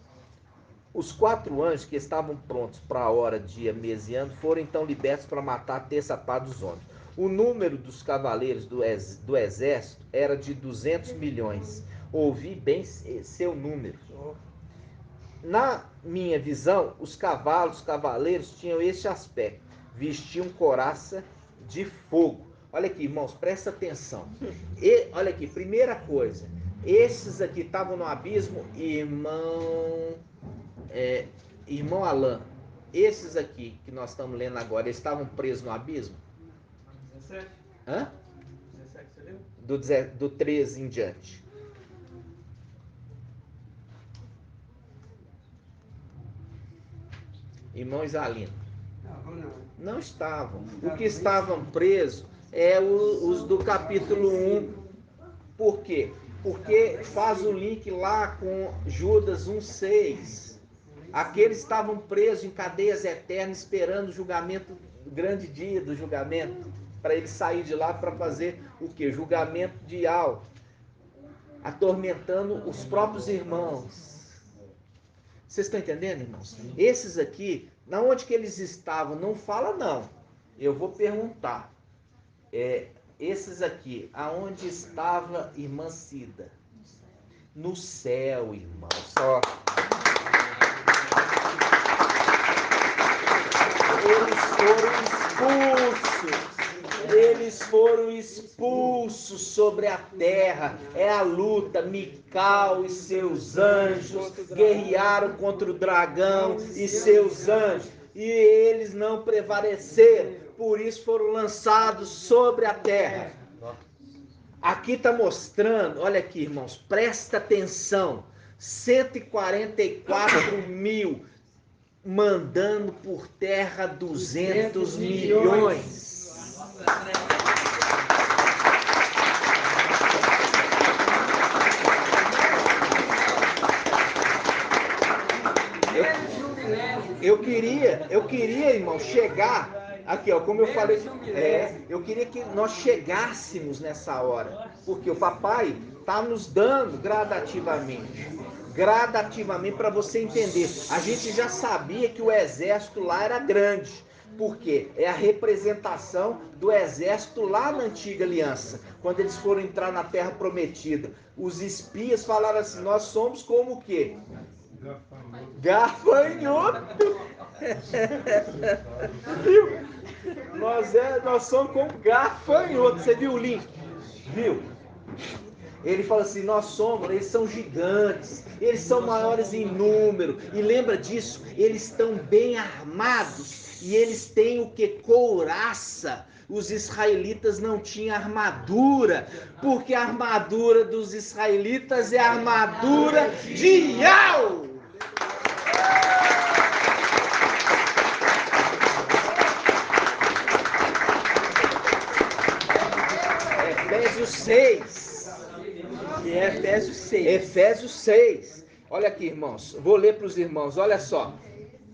os 4 anjos que estavam prontos para a hora, dia, mês e ano foram então libertos para matar a terça parte dos homens. O número dos cavaleiros do exército era de 200 milhões. Ouvi bem seu número. Na minha visão, os cavaleiros tinham este aspecto. Vestiam couraça de fogo. Olha aqui, irmãos, presta atenção. Olha aqui, primeira coisa. Esses aqui estavam no abismo, irmão Alain. Esses aqui que nós estamos lendo agora, eles estavam presos no abismo? 17. Hã? 17, você leu? Do 13 em diante. Irmão Isalino. Não estavam. O que estavam presos é os do capítulo 1. Por quê? Porque faz o link lá com Judas 1,6. Aqueles estavam presos em cadeias eternas, esperando o julgamento, o grande dia do julgamento, para eles sair de lá para fazer o quê? Julgamento dial, atormentando os próprios irmãos. Vocês estão entendendo, irmãos? Esses aqui, na onde que eles estavam? Não fala não. Eu vou perguntar. Esses aqui, aonde estava irmã Cida? No céu, irmão. Só. Eles foram expulsos sobre a terra. É a luta. Mical e seus anjos guerrearam contra o dragão e seus anjos. E eles não prevaleceram. Por isso foram lançados sobre a terra. Aqui está mostrando, olha aqui, irmãos, presta atenção. 144 mil mandando por terra 200 milhões. Eu queria, irmão, chegar aqui, ó, como eu falei, eu queria que nós chegássemos nessa hora, porque o papai está nos dando gradativamente para você entender. A gente já sabia que o exército lá era grande, porque é a representação do exército lá na antiga aliança, quando eles foram entrar na terra prometida. Os espias falaram assim: nós somos como o quê? Gafanhoto. Viu? Nós somos como gafanhoto. Você viu o link? Viu? Ele fala assim: eles são gigantes, eles são maiores em número. E lembra disso? Eles estão bem armados. E eles têm o que? Couraça. os israelitas não tinham armadura, porque a armadura dos israelitas é a armadura de Yahweh. Efésios 6. Que é Efésios 6. Efésios 6. Olha aqui, irmãos. Vou ler para os irmãos. Olha só.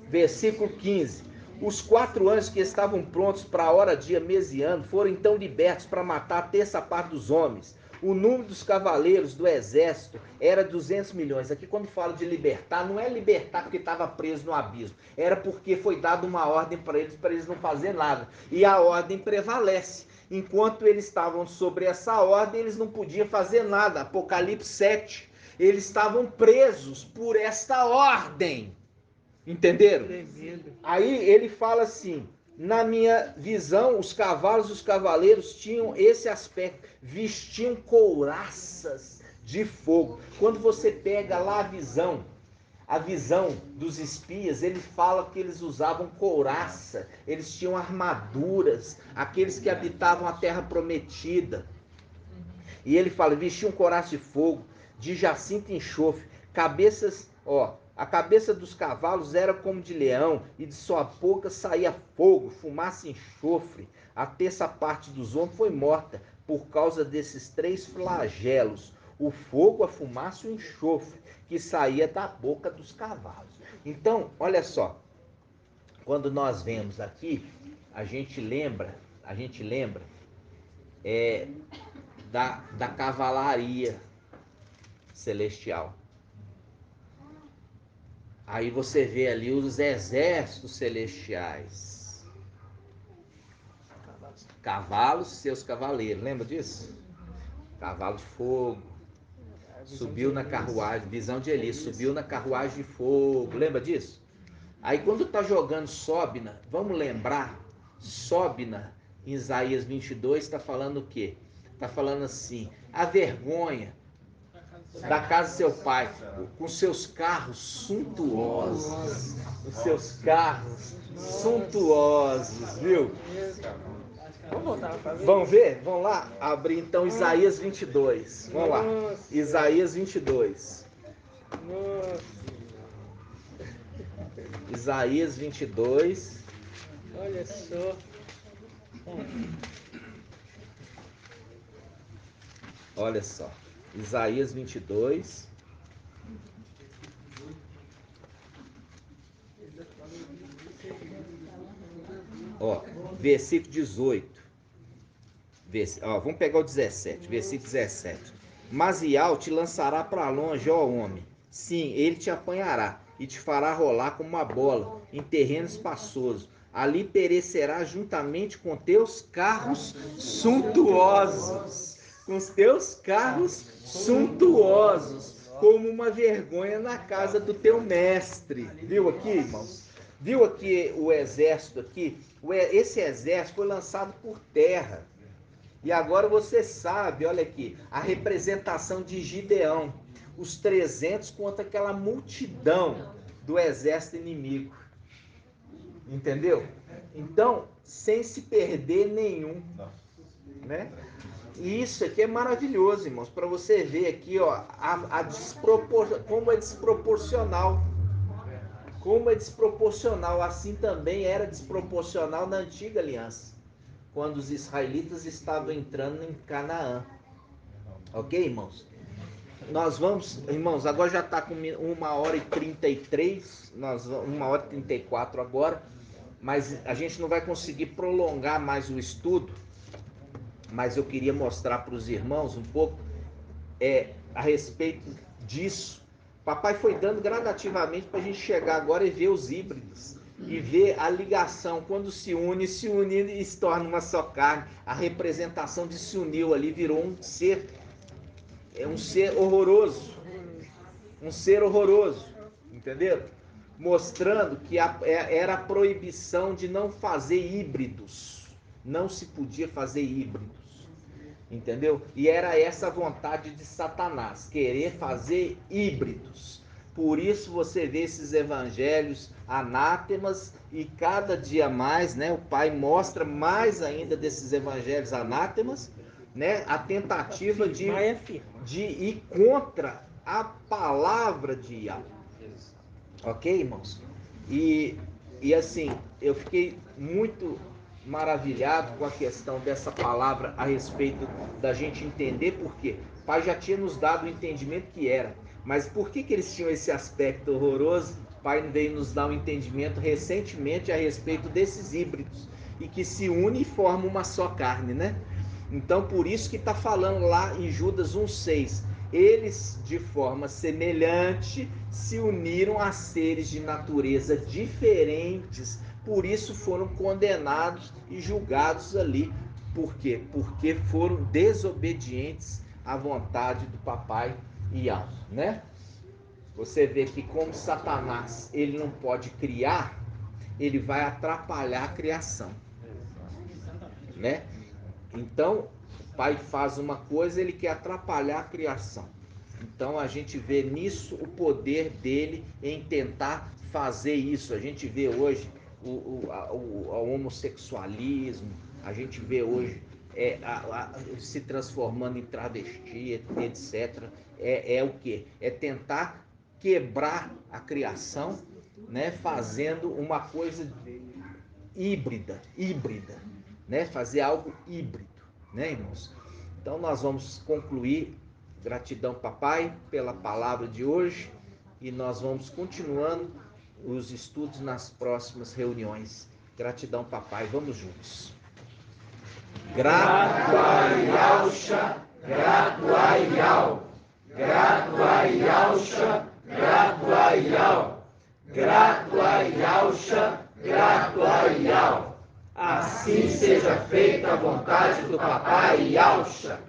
Versículo 15. Os 4 anjos que estavam prontos para a hora, dia, mês e ano foram então libertos para matar a terça parte dos homens. O número dos cavaleiros do exército era 200 milhões. Aqui quando falo de libertar, não é libertar porque estava preso no abismo. Era porque foi dada uma ordem para eles não fazer nada. E a ordem prevalece. Enquanto eles estavam sobre essa ordem, eles não podiam fazer nada. Apocalipse 7. Eles estavam presos por esta ordem. Entenderam? Aí ele fala assim: na minha visão, os cavalos e os cavaleiros tinham esse aspecto, vestiam couraças de fogo. Quando você pega lá a visão dos espias, ele fala que eles usavam couraça, eles tinham armaduras, aqueles que habitavam a terra prometida. E ele fala, vestiam couraça de fogo, de jacinto e enxofre, cabeças, a cabeça dos cavalos era como de leão, e de sua boca saía fogo, fumaça e enxofre. A terça parte dos homens foi morta por causa desses 3 flagelos: o fogo, a fumaça e o enxofre, que saía da boca dos cavalos. Então, olha só, quando nós vemos aqui, a gente lembra da cavalaria celestial. Aí você vê ali os exércitos celestiais. Cavalos, seus cavaleiros, lembra disso? Cavalo de fogo. Subiu na carruagem, visão de Eli, subiu na carruagem de fogo, lembra disso? Aí quando está jogando Sobna, vamos lembrar, Sobna, em Isaías 22, está falando o quê? Está falando assim, a vergonha da casa do seu pai, com seus carros suntuosos, os seus carros suntuosos, viu? Vamos voltar a fazer. Vamos ver? Vamos lá? Abrir então Isaías 22. Vamos lá. Isaías 22. Isaías 22. Olha só. Olha só. Isaías 22. Versículo 18. Vamos pegar o 17. Versículo 17. Mas Iau te lançará para longe, ó homem. Sim, ele te apanhará e te fará rolar como uma bola em terreno espaçoso. Ali perecerá juntamente com teus carros suntuosos. Com os teus carros suntuosos, como uma vergonha na casa do teu mestre. Viu aqui, irmãos? Viu aqui o exército aqui? Esse exército foi lançado por terra. E agora você sabe, olha aqui, a representação de Gideão. Os 300 contra aquela multidão do exército inimigo. Entendeu? Então, sem se perder nenhum. Né? E isso aqui é maravilhoso, irmãos, para você ver aqui, como é desproporcional. Como é desproporcional, assim também era desproporcional na antiga aliança, quando os israelitas estavam entrando em Canaã. Ok, irmãos? Nós vamos, irmãos, agora já está com 1h33, 1h34 agora, mas a gente não vai conseguir prolongar mais o estudo. Mas eu queria mostrar para os irmãos um pouco a respeito disso. Papai foi dando gradativamente para a gente chegar agora e ver os híbridos. E ver a ligação, quando se une e se torna uma só carne. A representação de se uniu ali, virou um ser horroroso. Um ser horroroso. Entenderam? Mostrando que era a proibição de não fazer híbridos. Não se podia fazer híbridos. Entendeu? E era essa a vontade de Satanás, querer fazer híbridos. Por isso você vê esses evangelhos anátemas e cada dia mais, né, o Pai mostra mais ainda desses evangelhos anátemas, né, a tentativa de ir contra a palavra de Yahweh. Ok, irmãos? E assim, eu fiquei muito maravilhado com a questão dessa palavra a respeito da gente entender por quê. O Pai já tinha nos dado o entendimento que era, mas por que eles tinham esse aspecto horroroso? O Pai veio nos dar um entendimento recentemente a respeito desses híbridos e que se unem e formam uma só carne, né? Então, por isso que está falando lá em Judas 1,6. Eles, de forma semelhante, se uniram a seres de natureza diferentes, por isso foram condenados e julgados ali. Por quê? Porque foram desobedientes à vontade do papai Yahweh, né? Você vê que como Satanás, ele não pode criar, ele vai atrapalhar a criação, né? Então, o pai faz uma coisa, ele quer atrapalhar a criação. Então, a gente vê nisso o poder dele em tentar fazer isso. A gente vê hoje o homossexualismo, a gente vê hoje se transformando em travesti, etc. É o quê? É tentar quebrar a criação, né? Fazendo uma coisa híbrida, né? Fazer algo híbrido, né, irmãos? Então nós vamos concluir. Gratidão, papai, pela palavra de hoje, e nós vamos continuando os estudos nas próximas reuniões. Gratidão, papai, vamos juntos. Grato a Yahusha, grato a Yahweh, grato a Yahusha, grato a Yahweh, grato a Yahusha, grato a Yahweh. Assim seja feita a vontade do papai Yahusha.